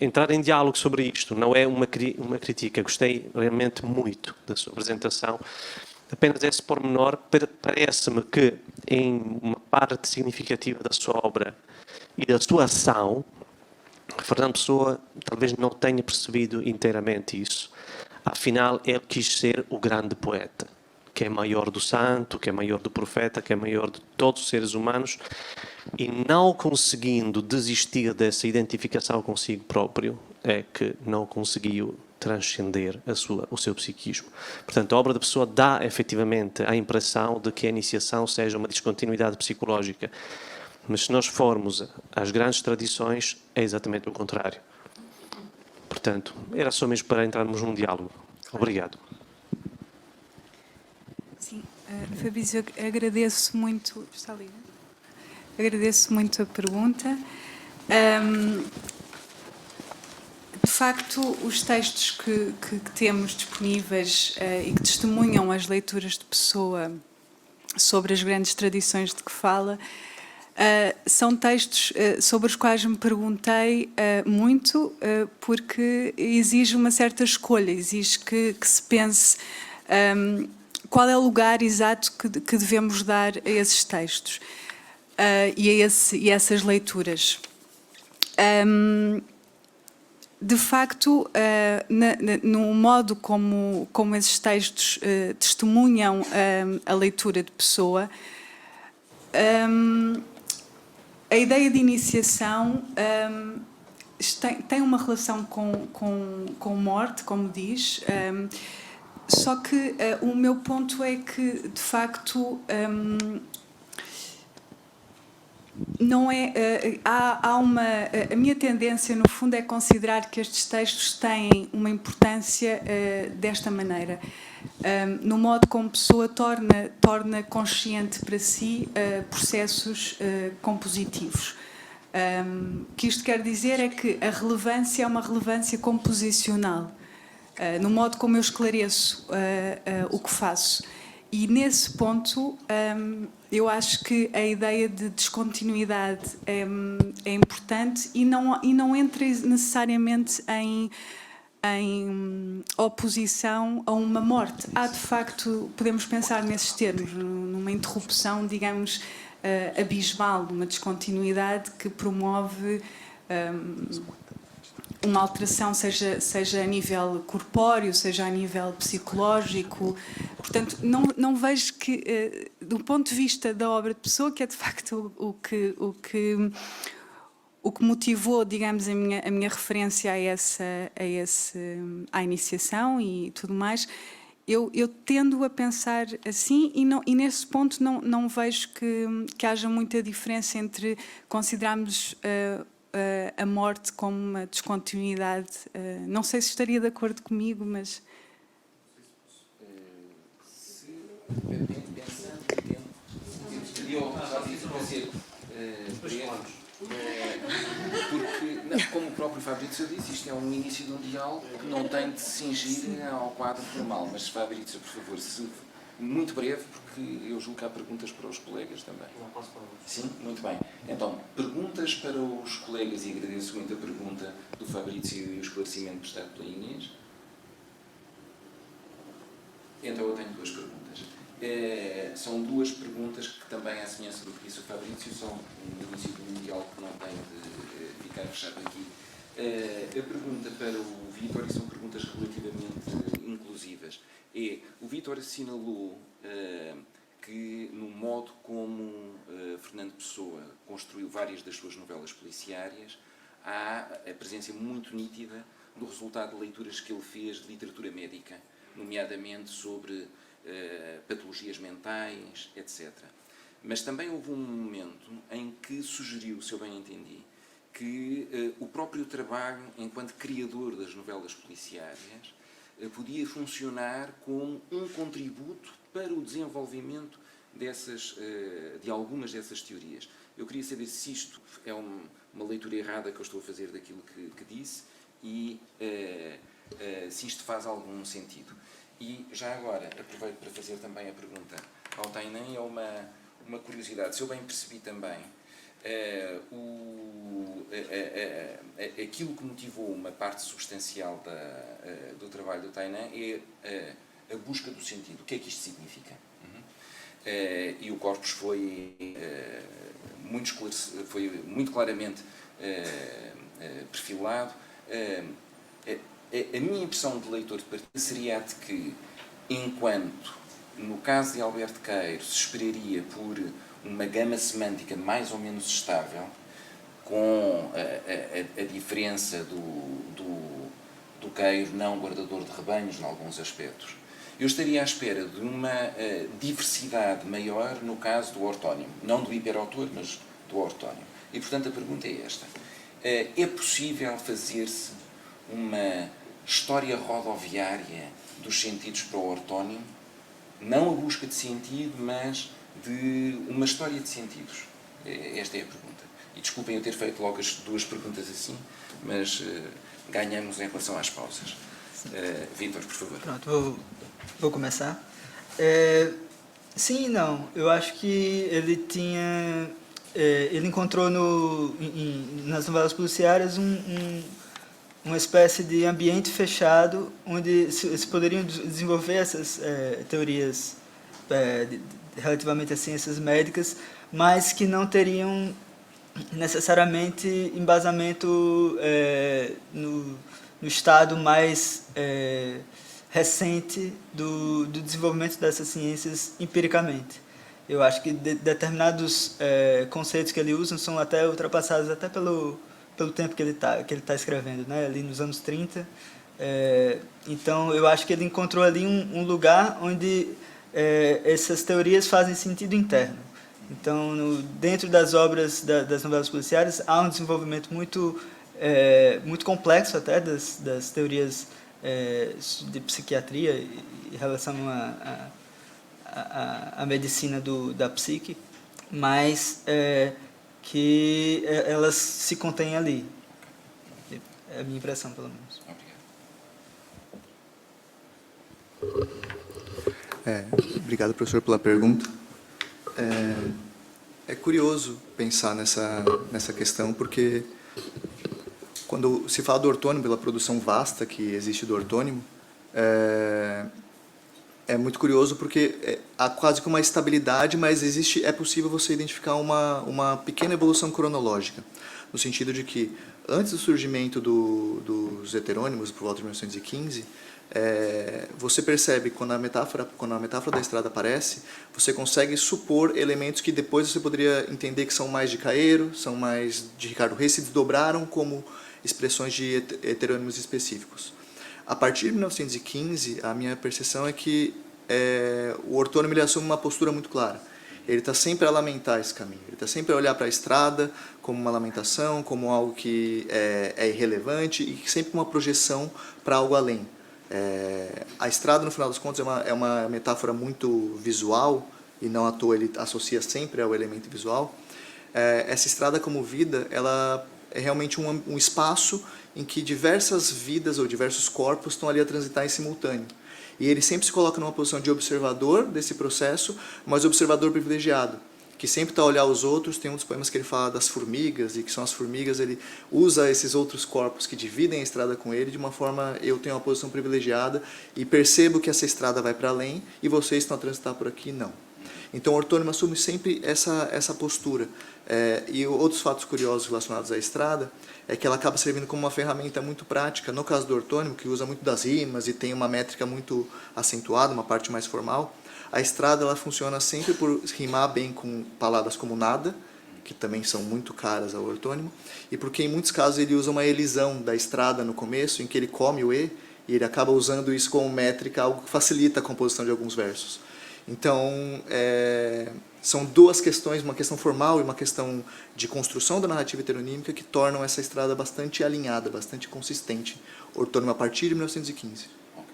entrar em diálogo sobre isto, não é uma crítica. Gostei realmente muito da sua apresentação. Apenas esse pormenor, parece-me que em uma parte significativa da sua obra e da sua ação, Fernando Pessoa talvez não tenha percebido inteiramente isso. Afinal, ele quis ser o grande poeta, que é maior do santo, que é maior do profeta, que é maior de todos os seres humanos, e não conseguindo desistir dessa identificação consigo próprio, é que não conseguiu transcender o seu psiquismo. Portanto, a obra da Pessoa dá efetivamente a impressão de que a iniciação seja uma descontinuidade psicológica. Mas se nós formos às grandes tradições, é exatamente o contrário. Portanto, era só mesmo para entrarmos num diálogo. Obrigado. Sim, Fabrício, eu agradeço muito. Está ali, né? Agradeço muito a pergunta. De facto, os textos que temos disponíveis e que testemunham as leituras de Pessoa sobre as grandes tradições de que fala, são textos sobre os quais me perguntei muito, porque exige uma certa escolha, exige que se pense qual é o lugar exato que devemos dar a esses textos e a essas leituras. De facto, no modo como esses textos testemunham a leitura de Pessoa, a ideia de iniciação tem uma relação com morte, como diz, só que o meu ponto é que, de facto, não é, a minha tendência, no fundo, é considerar que estes textos têm uma importância desta maneira, no modo como Pessoa torna consciente para si processos compositivos. Que isto quer dizer é que a relevância é uma relevância composicional, no modo como eu esclareço o que faço. E nesse ponto, eu acho que a ideia de descontinuidade é importante e não entra necessariamente em oposição a uma morte. Há, de facto, podemos pensar nesses termos, numa interrupção, digamos, abismal, uma descontinuidade que promove uma alteração, seja a nível corpóreo, seja a nível psicológico. Portanto, não vejo que, do ponto de vista da obra de Pessoa, que é de facto o que motivou, digamos, a minha referência à iniciação e tudo mais, eu tendo a pensar assim e nesse ponto não vejo que haja muita diferença entre considerarmos a morte como uma descontinuidade. Não sei se estaria de acordo comigo, mas... Porque, como o próprio Fabrício disse, isto é um início de um diálogo que não tem de se cingir ao quadro formal. Mas, Fabrício, por favor, muito breve, porque eu julgo que há perguntas para os colegas também. Sim, muito bem. Então, perguntas para os colegas, e agradeço muito a pergunta do Fabrício e o esclarecimento prestado pela Inês. Então, eu tenho duas perguntas. São duas perguntas que também, à semelhança do que disse o Fabrício, são no início de um diálogo que não tem de ficar fechado aqui. A pergunta para o Vítor, e são perguntas relativamente inclusivas, o Vítor assinalou que no modo como Fernando Pessoa construiu várias das suas novelas policiárias, há a presença muito nítida do resultado de leituras que ele fez de literatura médica, nomeadamente sobre patologias mentais, etc. Mas também houve um momento em que sugeriu, se eu bem entendi, que o próprio trabalho enquanto criador das novelas policiárias podia funcionar como um contributo para o desenvolvimento de algumas dessas teorias. Eu queria saber se isto é uma leitura errada que eu estou a fazer daquilo que disse e se isto faz algum sentido. E já agora aproveito para fazer também a pergunta ao Tainan, é uma curiosidade. Se eu bem percebi também, aquilo que motivou uma parte substancial do trabalho do Tainan é a busca do sentido. O que é que isto significa? E o Corpus foi muito claramente perfilado. A minha impressão de leitor de partida seria de que, enquanto no caso de Alberto Queiro se esperaria por uma gama semântica mais ou menos estável, com a diferença do Queiro não guardador de rebanhos em alguns aspectos, eu estaria à espera de uma diversidade maior no caso do ortónimo, não do hiperautor, mas do ortónimo. E, portanto, a pergunta é esta. É possível fazer-se uma história rodoviária dos sentidos para o ortónimo? Não a busca de sentido, mas de uma história de sentidos. Esta é a pergunta. E desculpem eu ter feito logo as duas perguntas assim, mas ganhamos em relação às pausas. Vítor, por favor. Pronto, vou começar. Sim e não. Eu acho que ele tinha... ele encontrou nas novelas policiárias uma espécie de ambiente fechado onde se poderiam desenvolver essas teorias relativamente às ciências médicas, mas que não teriam necessariamente embasamento no estado mais recente do desenvolvimento dessas ciências empiricamente. Eu acho que determinados conceitos que ele usa são até ultrapassados até pelo tempo que ele tá escrevendo, né? Ali nos anos 30. Então, eu acho que ele encontrou ali um lugar onde essas teorias fazem sentido interno. Então, dentro das obras das novelas policiárias, há um desenvolvimento muito complexo até das teorias de psiquiatria em relação à medicina da psique, mas que elas se contêm ali. É a minha impressão, pelo menos. Obrigado, professor, pela pergunta. É curioso pensar nessa questão, porque quando se fala do ortônimo, pela produção vasta que existe do ortônimo, é muito curioso porque há quase que uma estabilidade, mas é possível você identificar uma pequena evolução cronológica, no sentido de que, antes do surgimento dos heterônimos, por volta de 1915, você percebe, quando a metáfora da estrada aparece, você consegue supor elementos que depois você poderia entender que são mais de Caeiro, são mais de Ricardo Reis, se desdobraram como expressões de heterônimos específicos. A partir de 1915, a minha percepção é que o ortônimo ele assume uma postura muito clara. Ele está sempre a lamentar esse caminho, ele está sempre a olhar para a estrada como uma lamentação, como algo que é irrelevante e sempre uma projeção para algo além. A estrada, no final dos contos, é uma metáfora muito visual, e não à toa ele associa sempre ao elemento visual. Essa estrada como vida, ela é realmente um espaço em que diversas vidas ou diversos corpos estão ali a transitar em simultâneo. E ele sempre se coloca numa posição de observador desse processo, mas observador privilegiado, que sempre está a olhar os outros. Tem um dos poemas que ele fala das formigas, e que são as formigas, ele usa esses outros corpos que dividem a estrada com ele de uma forma, eu tenho uma posição privilegiada e percebo que essa estrada vai para além e vocês estão a transitar por aqui, não. Então o ortônimo assume sempre essa postura. E outros fatos curiosos relacionados à estrada é que ela acaba servindo como uma ferramenta muito prática, no caso do ortônimo, que usa muito das rimas e tem uma métrica muito acentuada, uma parte mais formal. A estrada ela funciona sempre por rimar bem com palavras como nada, que também são muito caras ao ortônimo, e porque em muitos casos ele usa uma elisão da estrada no começo, em que ele come o E, e ele acaba usando isso como métrica, algo que facilita a composição de alguns versos. Então, são duas questões, uma questão formal e uma questão de construção da narrativa heteronímica que tornam essa estrada bastante alinhada, bastante consistente, ortônima a partir de 1915. Ok.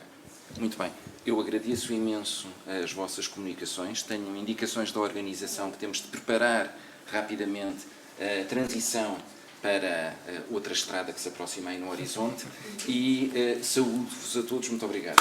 Muito bem. Eu agradeço imenso as vossas comunicações. Tenho indicações da organização que temos de preparar rapidamente a transição para outra estrada que se aproxima aí no horizonte. E saúdo-vos a todos. Muito obrigado.